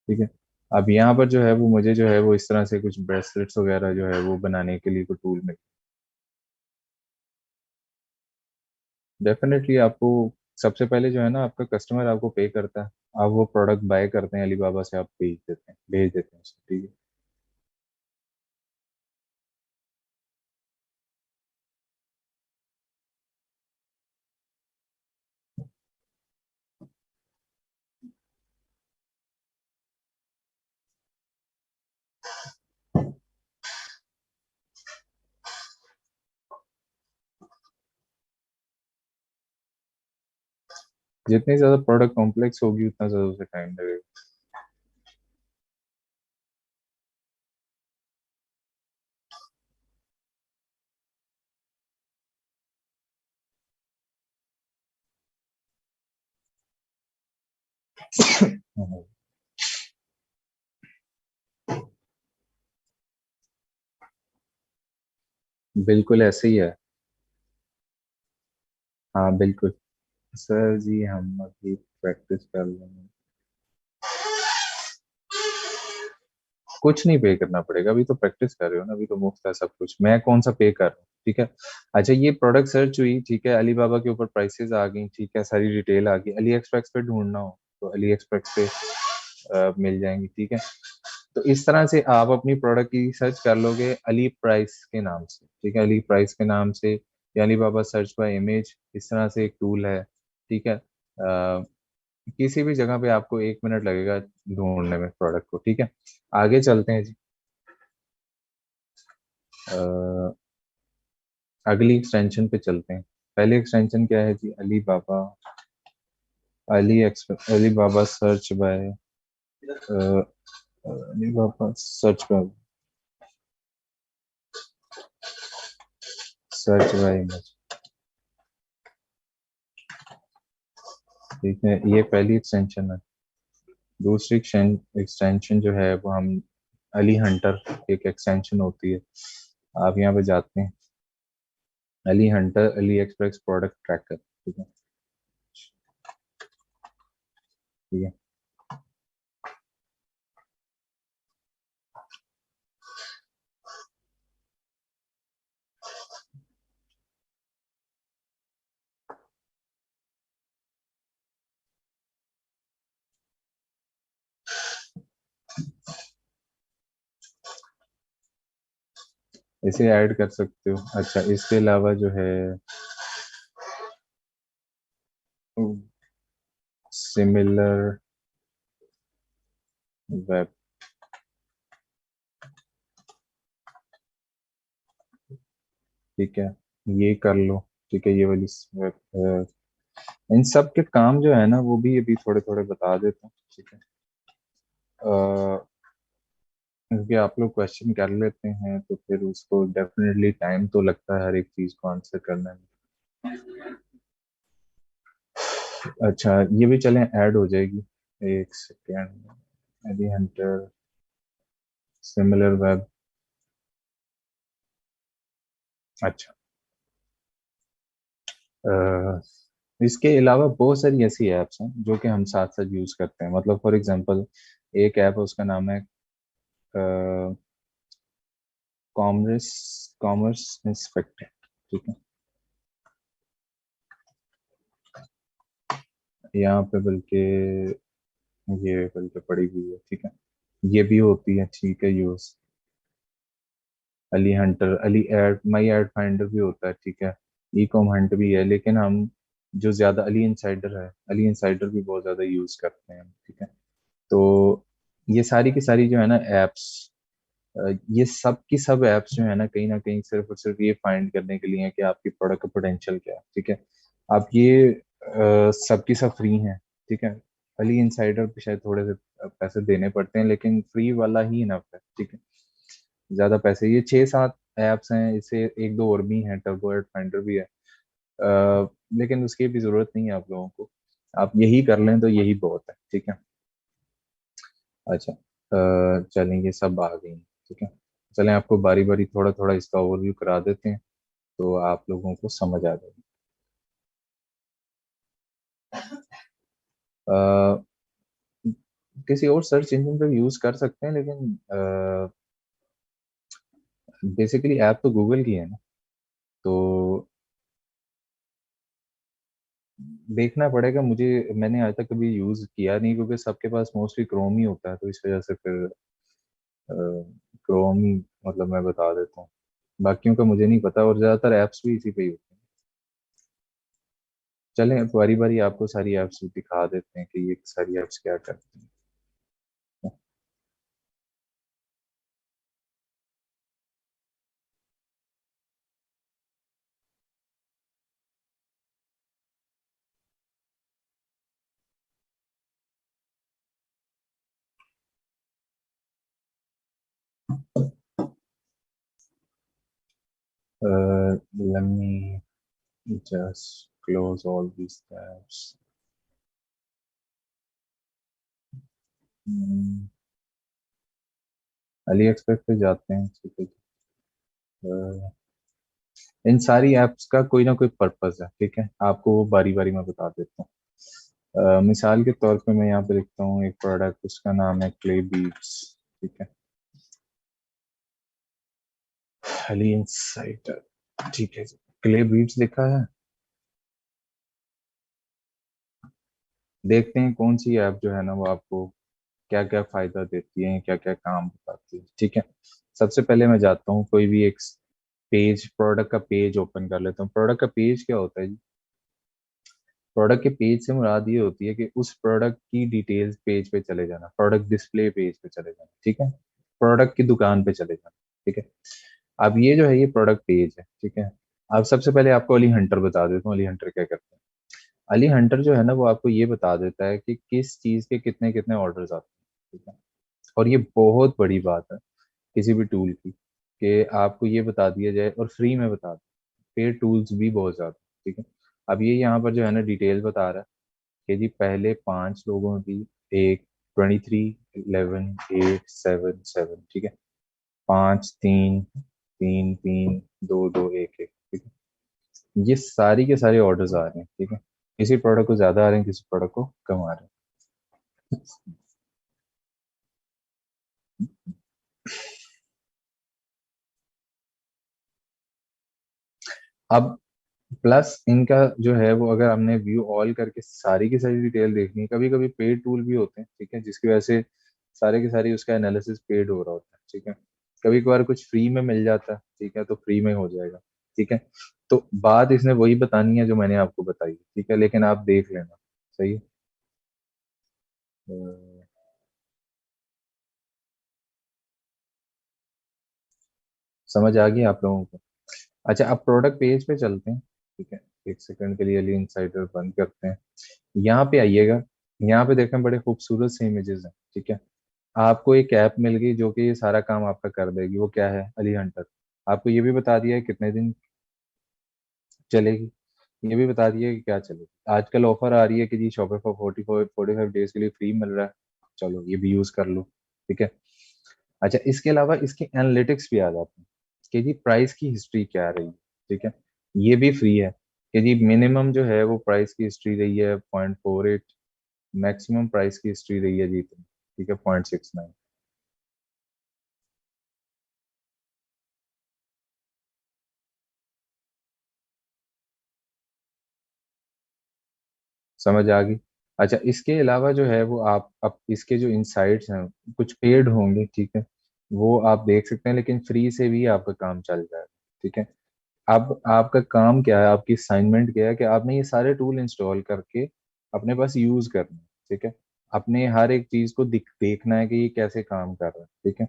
ठीक है। अब यहाँ पर जो है वो मुझे जो है वो इस तरह से कुछ ब्रेसलेट्स वगैरह जो है वो बनाने के लिए कोई टूल मिल, डेफिनेटली आपको सबसे पहले जो है ना आपका कस्टमर आपको पे करता है, आप वो प्रोडक्ट बाय करते हैं अलीबाबा से, आप भेज देते हैं उसे, ठीक है। जितनी ज्यादा प्रोडक्ट कॉम्प्लेक्स होगी उतना ज्यादा उसे टाइम लगेगा। हम्म, बिल्कुल ऐसे ही है। हाँ बिल्कुल। सर जी हम अभी प्रैक्टिस कर लेंगे। कुछ नहीं पे करना पड़ेगा, अभी तो प्रैक्टिस कर रहे हो ना, अभी तो मुफ्त है सब कुछ, मैं कौन सा पे कर रहा हूँ, ठीक है। अच्छा ये प्रोडक्ट सर्च हुई, ठीक है, अलीबाबा के ऊपर प्राइसेस आ गई, ठीक है, सारी डिटेल आ गई, अली एक्सप्रेस पे ढूंढना हो तो अली एक्सप्रेस पे मिल जाएंगी, ठीक है। तो इस तरह से आप अपनी प्रोडक्ट की सर्च कर लोगे अली प्राइस के नाम से, ठीक है, अली प्राइस के नाम से, या अलीबाबा सर्च बाय इमेज, इस तरह से एक टूल है, ठीक है। किसी भी जगह पे आपको 1 मिनट लगेगा ढूंढने में प्रोडक्ट को, ठीक है। आगे चलते हैं जी। अ, अगली एक्सटेंशन पे चलते हैं। पहली एक्सटेंशन क्या है जी, Alibaba, Alibaba search by, Alibaba search by image, ठीक है, ये पहली एक्सटेंशन है। दूसरी एक्सटेंशन जो है वो हम अली हंटर, एक एक्सटेंशन होती है, आप यहाँ पे जाते हैं, Ali Hunter Ali express product tracker, ठीक है, ठीक है। इसे ऐड कर सकते हो। अच्छा इसके अलावा जो है सिमिलर वेब, ठीक है, ये कर लो, ठीक है, ये वाली वेब, इन सब के काम जो है ना वो भी अभी थोड़े थोड़े बता देता हूँ, ठीक है। क्योंकि आप लोग क्वेश्चन कर लेते हैं तो फिर उसको डेफिनेटली टाइम तो लगता है हर एक चीज को आंसर करने में। अच्छा ये भी चलें, ऐड हो जाएगी, एक second, ad hunter SimilarWeb. अच्छा अ, इसके अलावा बहुत सारी ऐसी ऐप्स हैं जो कि हम साथ साथ यूज करते हैं, मतलब फॉर एग्जांपल एक ऐप है उसका नाम है कॉमर्स, कॉमर्स इंस्पेक्टर, ठीक है, यहाँ पे बल्कि ये बल्कि पड़ी हुई है, ठीक है, ये भी होती है, ठीक है, use AliHunter, Ali ad my ad finder भी होता है, ठीक है, ई कॉम हंट भी है, लेकिन हम जो ज्यादा अली इंसाइडर है, अली इंसाइडर भी बहुत ज्यादा यूज करते हैं, ठीक है। तो ये सारी की सारी जो है ना एप्स, ये सब की सब एप्स जो है ना कहीं सिर्फ और सिर्फ ये फाइंड करने के लिए है कि आपकी प्रोडक्ट का पोटेंशियल क्या है, ठीक है। आप ये सब की सब फ्री हैं, ठीक है। अली इंसाइडर पे शायद थोड़े से पैसे देने पड़ते हैं, लेकिन फ्री वाला ही इनफ है, ठीक है। ज्यादा पैसे, ये 6-7 एप्स हैं, इससे एक दो और भी हैं, टर्बो एड फाइंडर भी है, लेकिन उसकी भी जरूरत नहीं है आप लोगों को, आप यही कर लें तो यही बहुत है, ठीक है। अच्छा चलें, ये सब आ गई, ठीक है। चलें आपको बारी बारी थोड़ा थोड़ा इसका ओवरव्यू करा देते हैं, तो आप लोगों को समझ आ जाएगी। अ, किसी और सर्च इंजन पे यूज कर सकते हैं, लेकिन बेसिकली ऐप तो गूगल की है ना, तो देखना पड़ेगा मुझे, मैंने आज तक कभी यूज किया नहीं, क्योंकि सबके पास मोस्टली क्रोम ही होता है, तो इस वजह से फिर क्रोम ही, मतलब मैं बता देता हूँ, बाकियों का मुझे नहीं पता, और ज्यादातर ऐप्स भी इसी पे ही होते हैं। चलें बारी बारी आपको सारी ऐप्स दिखा देते हैं कि ये सारी ऐप्स क्या करती हैं। Let me just close all these tabs. Ali express पे जाते हैं, ठीक है। इन सारी एप्स का कोई ना कोई पर्पस है, ठीक है, आपको वो बारी बारी में बता देता हूँ। मिसाल के तौर पे मैं यहाँ पे लिखता हूँ एक प्रोडक्ट, उसका नाम है क्ले बीट्स, ठीक है। अली इंसाइडर, ठीक है, क्ले बीट्स लिखा है। देखते हैं कौन सी ऐप जो है ना वो आपको क्या क्या फायदा देती है, क्या क्या काम बताती है, ठीक है। सबसे पहले मैं जाता हूँ कोई भी एक पेज, प्रोडक्ट का पेज ओपन कर लेता हूँ। प्रोडक्ट का पेज क्या होता है जी? प्रोडक्ट के पेज से मुराद ये होती है कि उस प्रोडक्ट की डिटेल्स पेज पे चले जाना, प्रोडक्ट डिस्प्ले पेज पे चले जाना, ठीक है, प्रोडक्ट की दुकान पे चले जाना, ठीक है। अब ये जो है ये प्रोडक्ट पेज है, ठीक है। अब सबसे पहले आपको अली हंटर बता देता हूँ, अली हंटर क्या करता है। अली हंटर जो है ना वो आपको ये बता देता है कि किस चीज के कितने कितने ऑर्डर्स आते हैं, ठीक है। और ये बहुत बड़ी बात है किसी भी टूल की, कि आपको ये बता दिया जाए और फ्री में बता दे। पेड टूल्स भी बहुत ज्यादा, ठीक है। अब ये यहाँ पर जो है ना डिटेल बता रहा है कि जी पहले 5 लोगों की, एक 23, 11, 8, 7, 7, ठीक है, 5, 3, 3, 3, 2, 2, 1, 1, ठीक है। ये सारी के सारे ऑर्डर्स आ रहे हैं, ठीक है। किसी प्रोडक्ट को ज्यादा आ रहे हैं, किसी प्रोडक्ट को कम आ रहे हैं। अब प्लस इनका जो है वो अगर हमने व्यू ऑल करके सारी की सारी डिटेल देखनी है, कभी कभी पेड टूल भी होते हैं, ठीक है, जिसकी वजह से सारे के सारी उसका एनालिसिस पेड हो रहा होता है, ठीक है। कभी कभार कुछ फ्री में मिल जाता है, ठीक है, तो फ्री में हो जाएगा, ठीक है। तो बात इसने वही बतानी है जो मैंने आपको बताई, ठीक है, लेकिन आप देख लेना, सही है। अ, समझ आ गई आप लोगों को? अच्छा, अब प्रोडक्ट पेज पे चलते हैं, ठीक है। एक सेकंड के लिए अली इंसाइडर बंद करते हैं। यहाँ पे आइएगा। यहाँ पे देखें बड़े खूबसूरत से इमेजेस हैं, ठीक है। आपको एक ऐप मिल गई जो कि ये सारा काम आपका कर देगी। वो क्या है? अली हंटर। आपको ये भी बता दिया है कितने दिन चलेगी, ये भी बता दिया है कि क्या चलेगी। आजकल ऑफर आ रही है कि जी शॉपिफाई 45 डेज के लिए फ्री मिल रहा है, चलो ये भी यूज कर लो, ठीक है। अच्छा, इसके अलावा इसके एनालिटिक्स भी आ जाते हैं कि जी प्राइस की हिस्ट्री क्या रही है, ठीक है। ये भी फ्री है कि जी मिनिमम जो है वो प्राइस की हिस्ट्री रही है 0.48, मैक्सिमम प्राइस की हिस्ट्री रही है जी इतनी, ठीक है, 0.69। समझ आ गई? अच्छा, इसके अलावा जो है वो आप अब इसके जो इंसाइट्स हैं कुछ पेड होंगे, ठीक है, वो आप देख सकते हैं, लेकिन फ्री से भी आपका काम चल जाएगा, ठीक है। अब आपका काम क्या है, आपकी असाइनमेंट क्या है कि आपने ये सारे टूल इंस्टॉल करके अपने पास यूज करना है, ठीक है। अपने हर एक चीज को देखना है कि ये कैसे काम कर रहा है, ठीक है।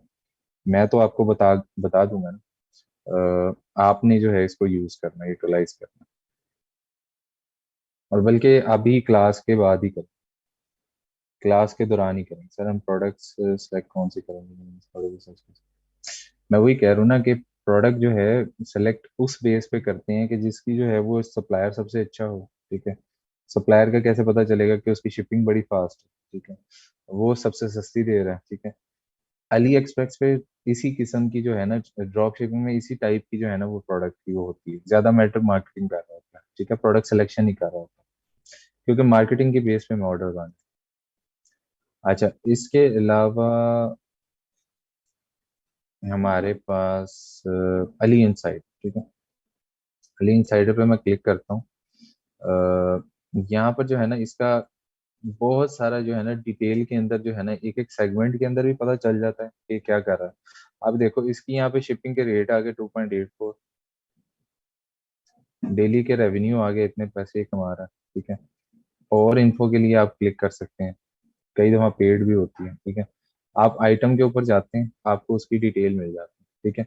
मैं तो आपको बता बता दूंगा ना। आपने जो है इसको यूज करना, यूटिलाइज करना, और बल्कि अभी क्लास के बाद ही करें, क्लास के दौरान ही करेंगे। सर हम प्रोडक्ट्स सेलेक्ट कौन से करेंगे, मैं वही कह रहा हूँ ना कि प्रोडक्ट जो है सेलेक्ट उस बेस पे करते हैं कि जिसकी जो है वो सप्लायर सबसे अच्छा हो, ठीक है। सप्लायर का कैसे पता चलेगा कि उसकी शिपिंग बड़ी फास्ट है, ठीक है, वो सबसे सस्ती दे रहा है, ठीक है। अली एक्सप्रेस पे इसी किस्म की जो है ना ड्रॉप शिपिंग में इसी टाइप की जो है ना वो प्रोडक्ट की वो होती है, ज्यादा मैटर मार्केटिंग कर रहा होता है, ठीक है, प्रोडक्ट सिलेक्शन नहीं कर रहा होता, क्योंकि मार्केटिंग के बेस पे मैं ऑर्डर आने। अच्छा, इसके अलावा हमारे पास अली इनसाइड, ठीक है। अली इनसाइडर पे मैं क्लिक करता हूँ। यहाँ पर जो है ना इसका बहुत सारा जो है ना डिटेल के अंदर जो है ना एक एक सेगमेंट के अंदर भी पता चल जाता है कि क्या कर रहा है। अब देखो इसकी यहाँ पे शिपिंग के रेट आ गए 2.84, डेली के रेवेन्यू आ गए, इतने पैसे कमा रहा है, ठीक है। और इन्फो के लिए आप क्लिक कर सकते हैं, कई दफा पेड भी होती है, ठीक है। आप आइटम के ऊपर जाते हैं, आपको उसकी डिटेल मिल जाती है, ठीक है।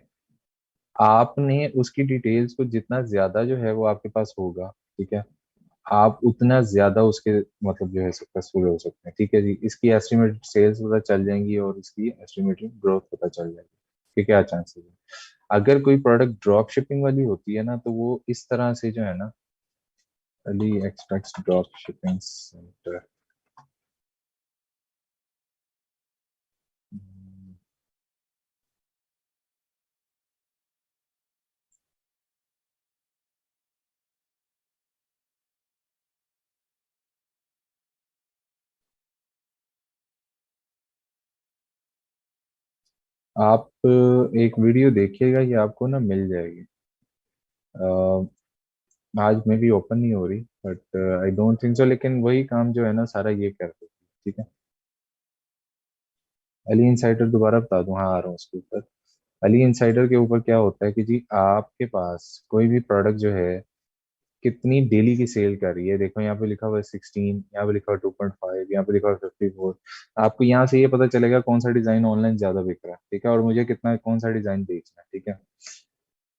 आपने उसकी डिटेल्स को जितना ज्यादा जो है वो आपके पास होगा, ठीक है, आप उतना ज्यादा उसके मतलब जो है सक्सेसफुल हो सकते हैं, ठीक है जी। इसकी एस्टिमेटेड सेल्स पता चल जाएंगी और इसकी एस्टिमेटेड ग्रोथ पता चल जाएगी कि क्या चांसेस है। अगर कोई प्रोडक्ट ड्रॉप शिपिंग वाली होती है ना, तो वो इस तरह से जो है ना, Ali extracts drop shipping centre. आप एक वीडियो देखिएगा, ये आपको ना मिल जाएगी। आज में भी ओपन नहीं हो रही, but I don't think so, लेकिन वही काम जो है ना सारा ये कर देती है, ठीक है। अली इंसाइडर दोबारा बता दूं, हाँ आ रहा हूँ उसके ऊपर। अली इंसाइडर के ऊपर क्या होता है कि जी आपके पास कोई भी प्रोडक्ट जो है कितनी डेली की सेल कर रही है, देखो यहाँ पे लिखा हुआ है 16, यहाँ पे लिखा हुआ 2.5, यहाँ पे लिखा हुआ 54। आपको यहाँ से ये पता चलेगा कौन सा डिजाइन ऑनलाइन ज्यादा बिक रहा है, ठीक है, और मुझे कितना कौन सा डिजाइन बेचना है, ठीक है।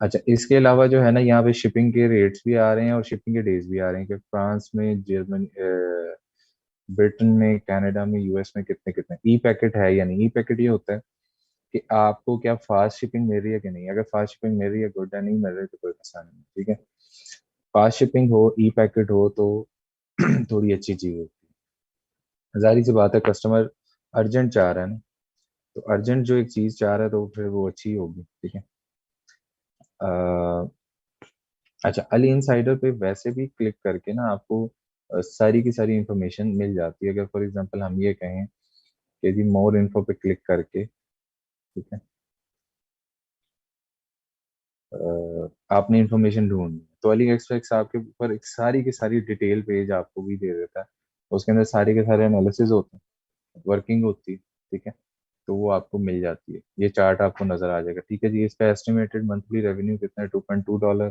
अच्छा, इसके अलावा जो है ना यहाँ पे शिपिंग के रेट्स भी आ रहे हैं और शिपिंग के डेज भी आ रहे हैं कि फ्रांस में, जर्मनी, ब्रिटेन में, कनाडा में, यूएस में कितने कितने ई पैकेट है या नहीं। ई पैकेट ये होता है कि आपको क्या फास्ट शिपिंग मिल रही है कि नहीं। अगर फास्ट शिपिंग मिल रही है गुड है, नहीं मिल रही तो कोई मसला नहीं, ठीक है। फास्ट शिपिंग हो, ई पैकेट हो तो थोड़ी अच्छी चीज होती है। जारी सी बात है, कस्टमर अर्जेंट चाह रहा है ना, तो अर्जेंट जो एक चीज चाह रहा है तो फिर वो अच्छी होगी, ठीक है। अ, अच्छा, अली इंसाइडर पे वैसे भी क्लिक करके ना आपको सारी की सारी इंफॉर्मेशन मिल जाती है। अगर फॉर एग्जांपल हम ये कहें कि जी मोर इन्फो पे क्लिक करके, ठीक है, आपने इंफॉर्मेशन ढूंढनी है, तो अली एक्सप्रेस आपके ऊपर एक सारी की सारी डिटेल पेज आपको भी दे देता है। उसके अंदर सारे के सारे एनालिसिस होते हैं, वर्किंग होती है, ठीक है। तो वो आपको मिल जाती है, ये चार्ट आपको नजर आ जाएगा, ठीक है जी। इसका एस्टिमेटेड मंथली रेवेन्यू कितना है, $2.2।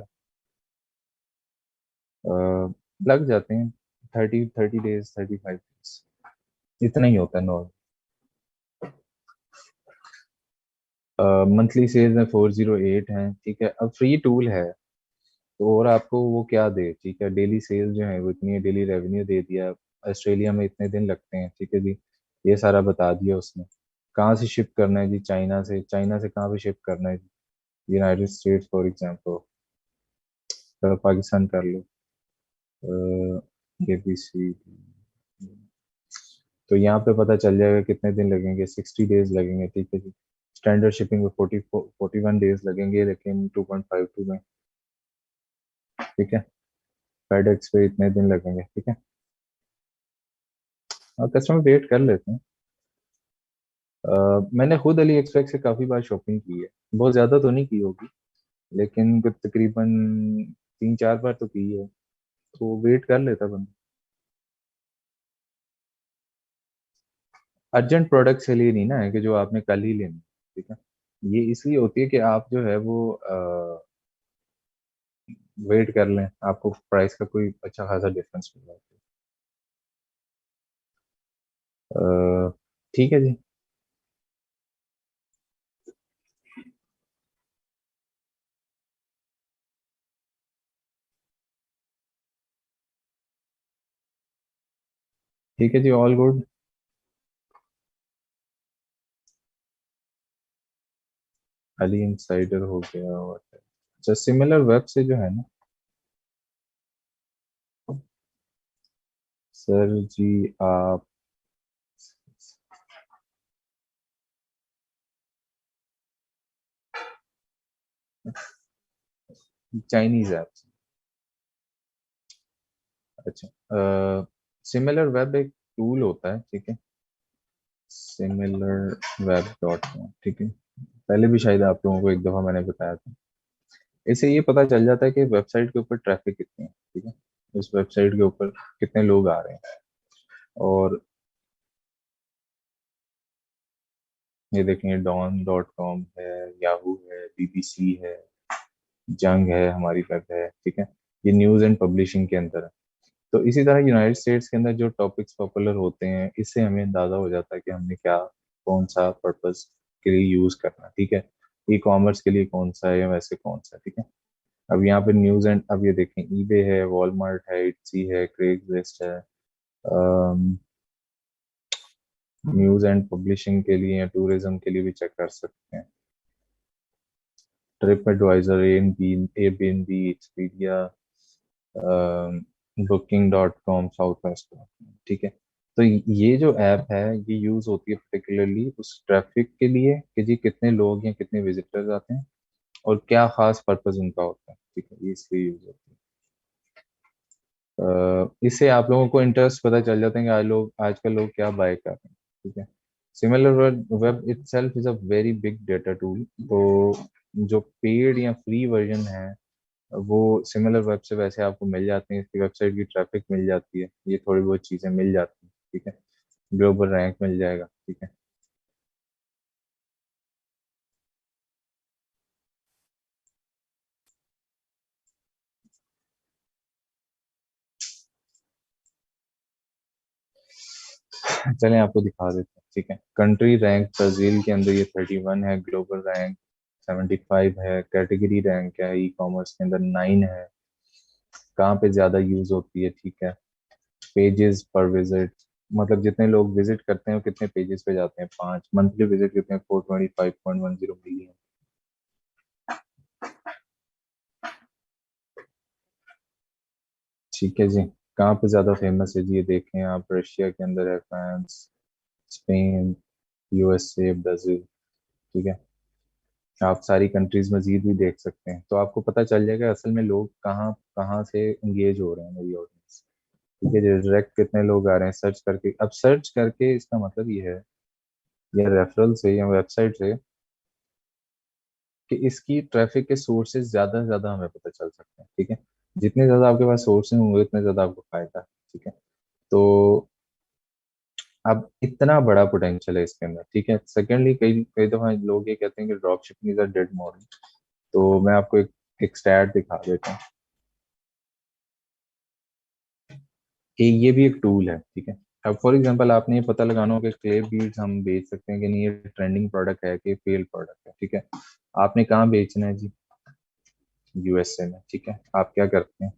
लग जाते हैं 30 30 डेज, 35 डेज, इतना ही होता है नॉर्मल। मंथली सेल्स में 408 है, ठीक है। अब फ्री टूल है, तो और आपको वो क्या दे, ठीक है। डेली सेल जो है वो इतनी है, डेली रेवेन्यू दे दिया, ऑस्ट्रेलिया में इतने दिन लगते हैं, ठीक है जी। ये सारा बता दिया उसने। कहाँ से शिप करना है जी, चाइना से। चाइना से कहाँ पे शिप करना है, United states for example. Pakistan कर लो, ABC। तो यहाँ पे पता चल जाएगा कितने दिन लगेंगे, 60 डेज लगेंगे, ठीक है जी। स्टैंडर्ड शिपिंग में 41 डेज लगेंगे, लेकिन 2.52 में, ठीक है। फेडेक्स पे इतने दिन लगेंगे, ठीक है। और कस्टमर वेट कर लेते हैं। मैंने खुद अली एक्सप्रेस से काफ़ी बार शॉपिंग की है, बहुत ज़्यादा तो नहीं की होगी, लेकिन कुछ तकरीबन 3 4 बार तो की है, तो वेट कर लेता बंदा। अर्जेंट प्रोडक्ट के लिए नहीं ना है कि जो आपने कल ही लेना है, ठीक है। ये इसलिए होती है कि आप जो है वो वेट कर लें, आपको प्राइस का कोई अच्छा खासा डिफरेंस मिल जाता है। ठीक है जी। ठीक है जी, ऑल गुड। अली इंसाइडर हो गया, और अच्छा सिमिलर वेब से जो है ना, सर जी आप चाइनीज ऐप। अच्छा, सिमिलर वेब एक टूल होता है, ठीक है। सिमिलर वेब.com, ठीक है। पहले भी शायद आप लोगों को एक दफा मैंने बताया था। इससे ये पता चल जाता है कि वेबसाइट के ऊपर ट्रैफिक कितनी है, ठीक है। इस वेबसाइट के ऊपर कितने लोग आ रहे हैं। और ये देखेंगे, डॉन.कॉम है, याहू है, BBC है, जंग है, हमारी वेब है, ठीक है। ये न्यूज़ एंड पब्लिशिंग के अंदर है। तो इसी तरह यूनाइटेड स्टेट्स के अंदर जो टॉपिक्स पॉपुलर होते हैं, इससे हमें अंदाजा हो जाता है कि हमने क्या, कौन सा पर्पस के लिए यूज करना है, ठीक है। ई कॉमर्स के लिए कौन सा है या वैसे कौन सा है, ठीक है। अब यहाँ पे न्यूज एंड, अब ये देखें, ईबे है, वॉलमार्ट है, इट्सी है, क्रेगलिस्ट है। न्यूज एंड पब्लिशिंग के लिए या टूरिज्म के लिए भी चेक कर सकते हैं। Trip adviser, Airbnb, Expedia, Booking.com, Southwest.com, ठीक है। तो ये जो ऐप है ये यूज होती है पर्टिकुलरली उस ट्रैफिक के लिए कि जी कितने लोग या कितने विजिटर्स आते हैं और क्या खास पर्पस उनका होता है, ठीक है, ये इसलिए यूज होती है। इससे आप लोगों को इंटरेस्ट पता चल जाता है कि आजकल लोग क्या बाय कर रहे हैं, ठीक है। Similar web itself is a very big data tool. तो जो पेड या फ्री वर्जन है वो सिमिलर वेब से वैसे आपको मिल जाते हैं, इसकी वेबसाइट की ट्रैफिक मिल जाती है, ये थोड़ी बहुत चीज़ें मिल जाती हैं, ठीक है। ग्लोबल रैंक मिल जाएगा, ठीक है। चलें आपको दिखा देते हैं, ठीक है। कंट्री रैंक ब्राजील के अंदर ये 31 है, ग्लोबल रैंक 75 है, कैटेगरी रैंक है ई कॉमर्स के अंदर 9 है। कहाँ पे ज़्यादा यूज़ होती है, ठीक है। पेजेस पर विजिट, मतलब जितने लोग विजिट करते हैं वो कितने पेजेस पे जाते हैं, 5। मंथली विजिट कितने, 425.10 मिलियन, ठीक है जी। कहाँ पे ज्यादा फेमस है जी, ये देखें आप, रशिया के अंदर है, फ्रांस, स्पेन, यूएसए, ब्राजील, ठीक है। आप सारी कंट्रीज मजीद भी देख सकते हैं तो आपको पता चल जाएगा असल में लोग कहाँ कहाँ से इंगेज हो रहे हैं मेरी ऑडियंस, ठीक है। डायरेक्ट कितने लोग आ रहे हैं सर्च करके, अब सर्च करके इसका मतलब ये है या रेफरल से या वेबसाइट से कि इसकी ट्रैफिक के सोर्सेज ज्यादा से ज्यादा हमें पता चल सकते हैं, ठीक है। जितने ज्यादा आपके पास सोर्सेज होंगे उतने ज्यादा आपको फायदा है, ठीक है। तो अब इतना बड़ा पोटेंशियल है इसके अंदर, ठीक है। सेकेंडली कई कई दफा लोग ये कहते हैं कि drop shipping is a dead model. तो मैं आपको एक स्टैट दिखा देता हूँ कि ये भी एक टूल है, ठीक है। अब फॉर एग्जांपल आपने ये पता लगाना हो कि क्ले बीड्स हम बेच सकते हैं कि नहीं, ये ट्रेंडिंग प्रोडक्ट है कि फेल प्रोडक्ट है, ठीक है। आपने कहाँ बेचना है जी, यूएसए में, ठीक है। आप क्या करते हैं,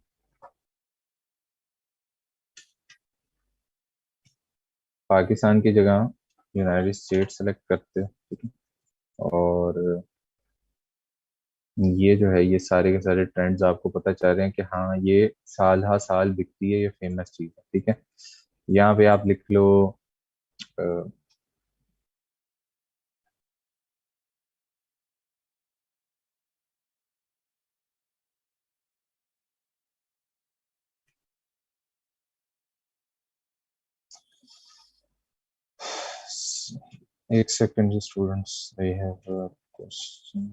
पाकिस्तान की जगह यूनाइटेड स्टेट सेलेक्ट करते हैं, ठीक है। और ये जो है ये सारे के सारे ट्रेंड्स आपको पता चल रहे हैं कि हाँ ये साल हा साल बिकती है, ये फेमस चीज़ है, ठीक है। यहाँ पे आप लिख लो 1 second students, I have question.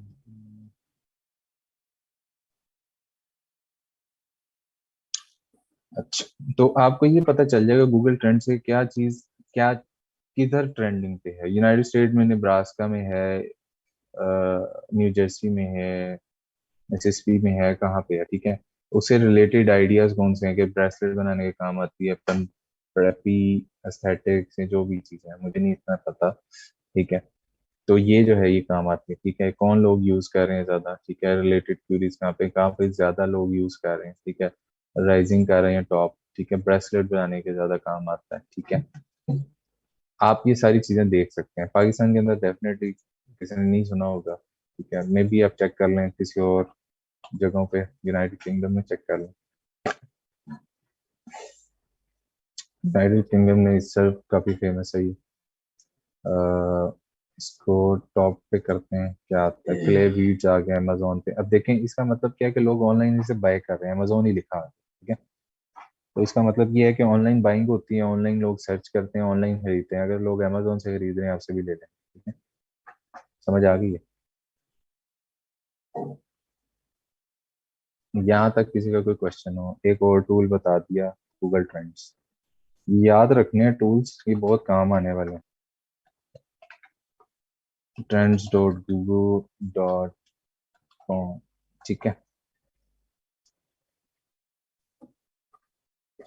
अच्छा, तो आपको ये पता चल जाएगा गूगल ट्रेंड से क्या चीज़, क्या किधर ट्रेंडिंग पे है। यूनाइटेड स्टेट में नेब्रास्का में है, न्यू जर्सी में है, एसएसपी में है, कहाँ पे है, ठीक है। उससे रिलेटेड आइडियाज कौन से हैं कि ब्रेसलेट बनाने के काम आती है, प्रेपी, एस्थेटिक्स, जो भी चीज़ें हैं मुझे नहीं इतना पता, ठीक है। तो ये जो है ये काम आती है, ठीक है। कौन लोग यूज कर रहे हैं ज्यादा, ठीक है। रिलेटेड क्यूरीज कहाँ पे ज्यादा लोग यूज कर रहे हैं, ठीक है। राइजिंग कर रहे हैं टॉप, ठीक है। ब्रेसलेट बनाने के ज्यादा काम आता है, ठीक है। आप ये सारी चीजें देख सकते हैं पाकिस्तान के अंदर, डेफिनेटली किसी ने नहीं सुना होगा, ठीक है। मे बी आप चेक कर लें किसी और जगहों पे, यूनाइटेड किंगडम में चेक कर लें। यूनाइटेड किंगडम में इस सर्फ काफी फेमस है ये। इसको टॉप पे करते हैं, क्या आता है, क्ले बीट्स आ गया अमेजोन पे। अब देखें इसका मतलब क्या है कि लोग ऑनलाइन इसे बाय कर रहे हैं, अमेजोन ही लिखा है, ठीक है। तो इसका मतलब ये है कि ऑनलाइन बाइंग होती है, ऑनलाइन लोग सर्च करते हैं, ऑनलाइन खरीदते हैं। अगर लोग अमेजोन से खरीद रहे हैं आपसे भी ले लें, ठीक है। समझ आ गई है। यहाँ तक किसी का कोई क्वेश्चन हो, एक और टूल बता दिया, गूगल ट्रेंड्स। याद रखने हैं टूल्स, ये बहुत काम आने वाले हैं। trends.google.com, ठीक है।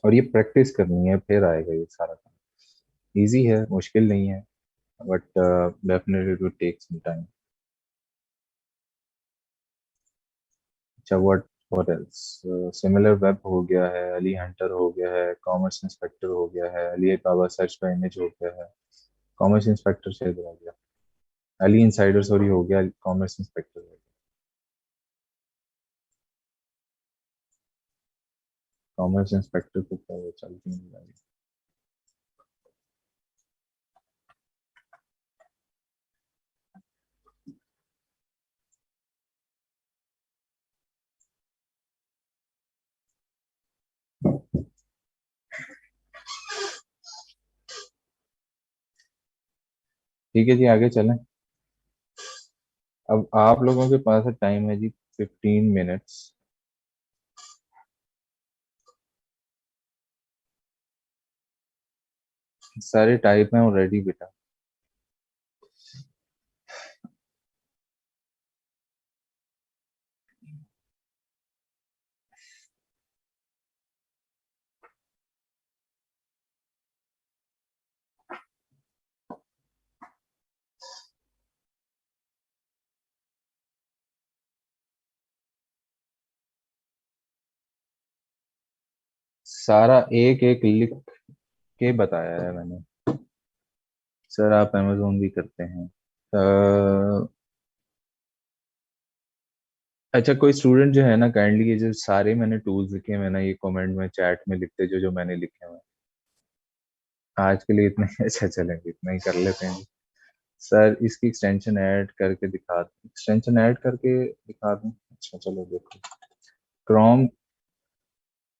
और ये प्रैक्टिस करनी है फिर आएगा ये सारा काम। इजी है, मुश्किल नहीं है, but definitely to take some time. अच्छा, व्हाट एल्स, सिमिलर वेब हो गया है, अली हंटर हो गया है, कॉमर्स इंस्पेक्टर हो गया है, अली बाबा सर्च बाय इमेज हो गया है, कॉमर्स इंस्पेक्टर से हो गया, अली इंसाइडर सॉरी हो गया, कॉमर्स इंस्पेक्टर हो गया। कॉमर्स इंस्पेक्टर को क्या वो चलती नहीं गाड़ी। ठीक है जी, आगे चलें। अब आप लोगों के पास टाइम है जी 15 मिनट्स। सारे टाइप हैं ऑलरेडी बेटा। सारा एक एक लिख के बताया है मैंने। सर आप अमेजोन भी करते हैं? अच्छा, कोई स्टूडेंट जो है ना, काइंडली ये जो सारे मैंने टूल्स लिखे हुए हैं ना, ये कमेंट में चैट में लिखते जो जो मैंने लिखे हुए हैं। आज के लिए इतने अच्छा चलेंगे, इतना ही कर लेते हैं। सर इसकी एक्सटेंशन ऐड करके दिखा, एक्सटेंशन ऐड करके दिखा दूं? अच्छा चलो देखो। क्रोम।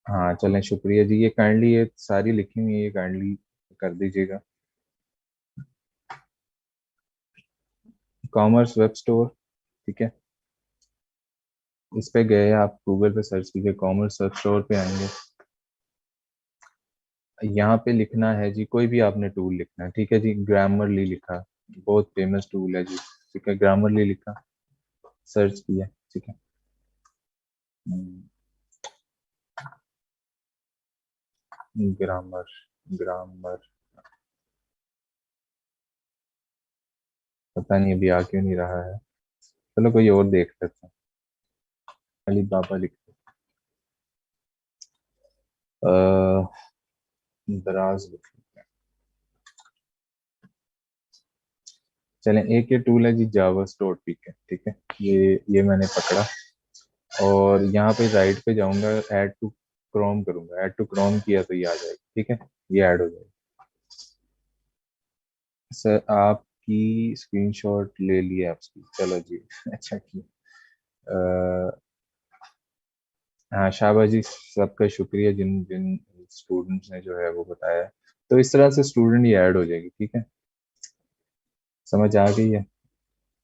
हाँ चलें, शुक्रिया जी, ये काइंडली ये सारी लिखी हुई है, ये काइंडली कर दीजिएगा। Commerce web store. ठीक है, इस पे गए आप गूगल पे सर्च कीजिए, कॉमर्स वेब स्टोर पे आएंगे। यहाँ पे लिखना है जी, कोई भी आपने टूल लिखना है। ठीक है जी, ग्रामरली लिखा, बहुत फेमस टूल है जी। ठीक है, ग्रामरली लिखा, सर्च किया। ठीक है। ग्रामर, ग्रामर, पता नहीं अभी आ क्यों नहीं रहा है। चलो कोई और देख लेते हैं। अली बाबा लिखते हैं। दराज लिख लेते हैं। चलें, एक ये टूल है जी जावा स्टोर। ठीक है, ठीक है, ये मैंने पकड़ा, और यहाँ पे राइट पे जाऊंगा, ऐड टू क्रोम करूंगा, ऐड टू क्रोम किया तो ये आ जाएगा। ठीक है, ये ऐड हो जाएगा। सर आपकी स्क्रीनशॉट ले लिए आपकी, चलो जी। अच्छा की। हाँ शाबाश जी, सबका शुक्रिया जिन जिन स्टूडेंट्स ने जो है वो बताया। तो इस तरह से स्टूडेंट ही ऐड हो जाएगी। ठीक है, समझ आ गई है।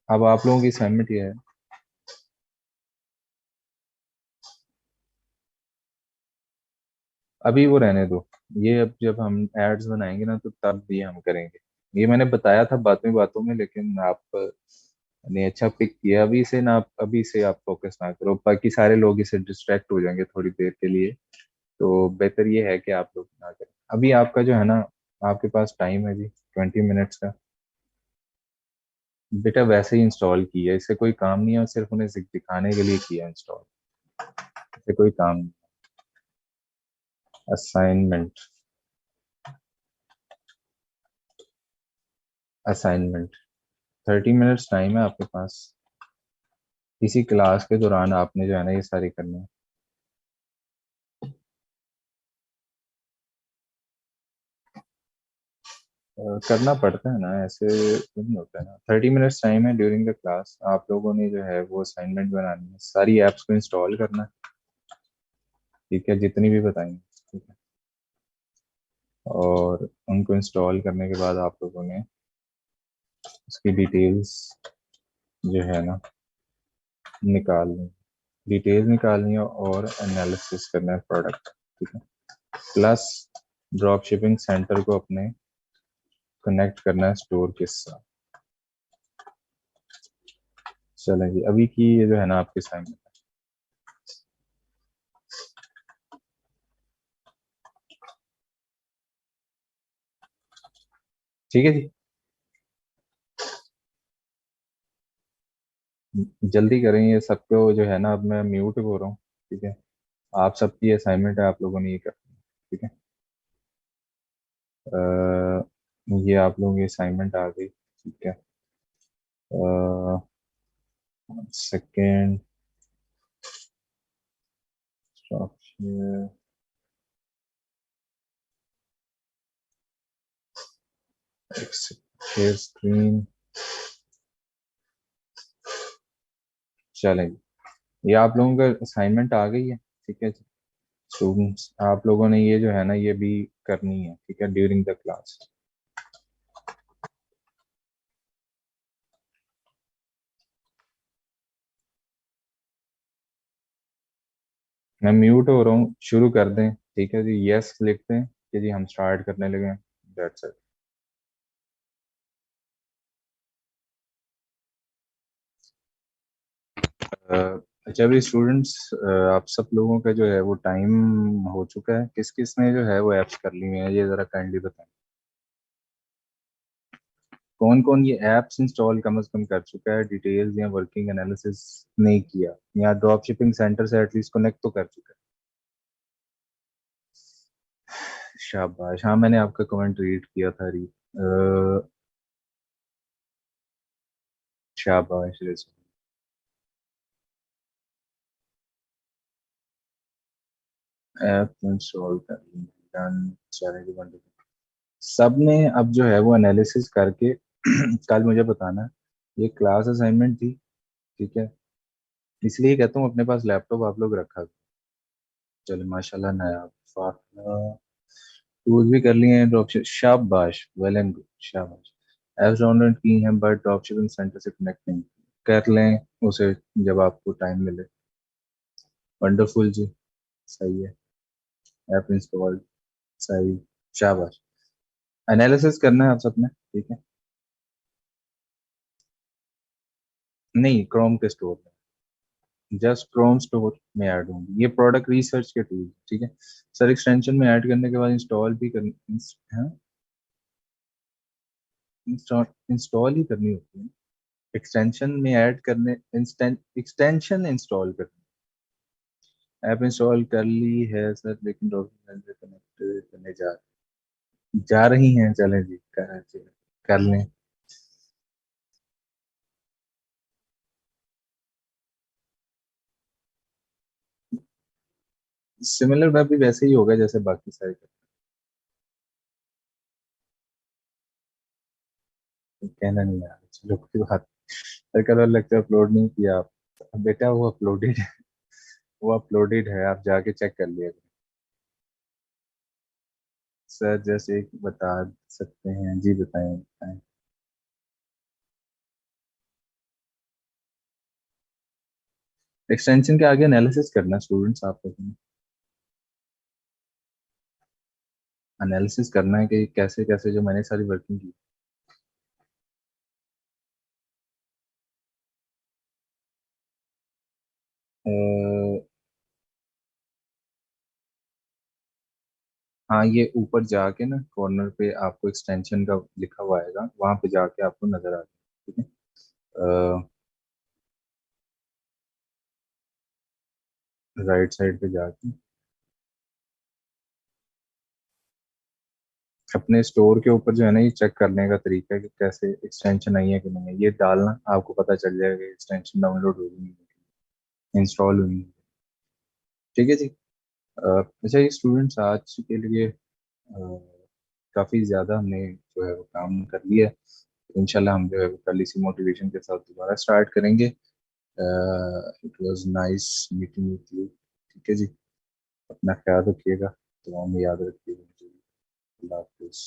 अब आप लोगों की असाइनमेंट ये है, अभी वो रहने दो। ये अब जब हम एड्स बनाएंगे ना, तो तब भी हम करेंगे। ये मैंने बताया था बातों बातों में, लेकिन आप ने अच्छा पिक किया। अभी से ना, आप अभी से आप फोकस ना करो, बाकी सारे लोग इसे डिस्ट्रैक्ट हो जाएंगे थोड़ी देर के लिए। तो बेहतर ये है कि आप लोग ना करें। अभी आपका जो है ना, आपके पास टाइम है जी 20 मिनट्स का। बेटा वैसे ही इंस्टॉल किया, इससे कोई काम नहीं है, और सिर्फ उन्हें दिखाने के लिए किया इंस्टॉल, इससे कोई काम नहीं। असाइनमेंट, असाइनमेंट, 30 मिनट्स टाइम है आपके पास। इसी क्लास के दौरान आपने जो है ना ये सारी करनी है। करना पड़ता है ना, ऐसे तो नहीं होता है ना। 30 मिनट्स टाइम है ड्यूरिंग द क्लास, आप लोगों ने जो है वो असाइनमेंट बनानी है, सारी एप्स को इंस्टॉल करना है। ठीक है, जितनी भी बताएंगे। ठीक है, और उनको इंस्टॉल करने के बाद आप लोगों ने उसकी डिटेल्स जो है ना निकालनी, डिटेल्स निकालनी है, और एनालिसिस करना है प्रोडक्ट। ठीक है, प्लस ड्रॉप शिपिंग सेंटर को अपने कनेक्ट करना है स्टोर के साथ। चलें जी, अभी की ये जो है ना आपके सामने। ठीक है जी, जल्दी करें ये सबको जो है ना, अब मैं म्यूट हो रहा हूँ। ठीक है, आप सबकी असाइनमेंट है, आप लोगों ने ये करनी है। ठीक है, ये आप लोगों की असाइनमेंट आ गई। ठीक है, सेकेंड स्ट्रक्चर, शेयर स्क्रीन चलेंगे। ये आप लोगों का असाइनमेंट आ गई है, ठीक है जी। स्टूडेंट्स आप लोगों ने ये जो है ना ये भी करनी है, ठीक है, ड्यूरिंग द क्लास। मैं म्यूट हो रहा हूँ, शुरू कर दें, ठीक है जी, यस लिखते हैं कि जी हम स्टार्ट करने लगे। That's it. अच्छा भी स्टूडेंट्स, आप सब लोगों का जो है वो टाइम हो चुका है, किस किस ने जो है वो ऐप्स कर ली हुई हैं ये ज़रा काइंडली बताएं। कौन कौन ये ऐप्स इंस्टॉल कम से कम कर चुका है, डिटेल्स या वर्किंग एनालिसिस नहीं किया, या ड्रॉप शिपिंग सेंटर से एटलीस्ट कनेक्ट तो कर चुका है। शाबाश, हाँ मैंने आपका कमेंट रीड किया था री। शाबाश रिजवान। ऐप इंस्टॉल कर ली, डन। चैलेंज बंद। सब ने अब जो है वो एनालिसिस करके कल मुझे बताना है। ये क्लास असाइनमेंट थी, ठीक है, इसलिए कहता हूँ अपने पास लैपटॉप आप लोग रखा करो। चलो माशाल्लाह, नया टूल भी कर लिए हैं, ड्रॉप शाबाश, वेल एंड गुड, शाबाश। एप्स डाउनलोड की हैं बट ड्रॉप शिपिंग सेंटर से कनेक्ट नहीं की। कर लें उसे जब आपको टाइम मिले। वंडरफुल जी, सही है। ऐप इंस्टॉल, सही, शाबाश। एनालिसिस करना है आप सबने, ठीक है। नहीं, क्रोम के स्टोर में, जस्ट क्रोम स्टोर में ऐड होंगे, ये प्रोडक्ट रिसर्च के टूल, ठीक है सर। एक्सटेंशन में ऐड करने के बाद इंस्टॉल भी कर, इंस्टॉल इंस्टॉल ही करनी होती है। एक्सटेंशन में ऐड करने, एक्सटेंशन इंस्टॉल करनी। ऐप इंस्टॉल कर ली है सर, लेकिन डॉक्यूमेंट से कनेक्ट करने जा रही हैं, चलें जी, कर लें। सिमिलर वेब भी वैसे ही होगा जैसे बाकी सारे कहना नहीं यार, चलो कोई बात। सर कलर लगता है अपलोड नहीं किया आप। बेटा वो अपलोडेड है, वो अपलोडेड है, आप जाके चेक कर लिया। सर जैसे एक बता सकते हैं जी, बताएं बताएं। एक्सटेंशन के आगे एनालिसिस करना स्टूडेंट्स आप लोगों ने, एनालिसिस करना है कि कैसे कैसे जो मैंने सारी वर्किंग की। अ, हाँ ये ऊपर जाके ना कॉर्नर पे आपको एक्सटेंशन का लिखा हुआ आएगा, वहां पे जाके आपको नजर आ जाएगा, ठीक है। राइट साइड पे जाके अपने स्टोर के ऊपर जो है ना ये चेक करने का तरीका है कि कैसे एक्सटेंशन आई है कि नहीं है, ये डालना आपको पता चल जाएगा कि एक्सटेंशन डाउनलोड हुई है, इंस्टॉल हुई है, ठीक है जी। अच्छा ये स्टूडेंट्स आज के लिए काफ़ी ज़्यादा हमने जो है वो काम कर लिया है। इंशाल्लाह हम जो है वो कल इसी मोटिवेशन के साथ दोबारा स्टार्ट करेंगे। It was nice meeting with you, ठीक है जी। अपना ख्याल रखिएगा, दुआ में याद रखिएगा मुझे। अल्लाह हाफिज़।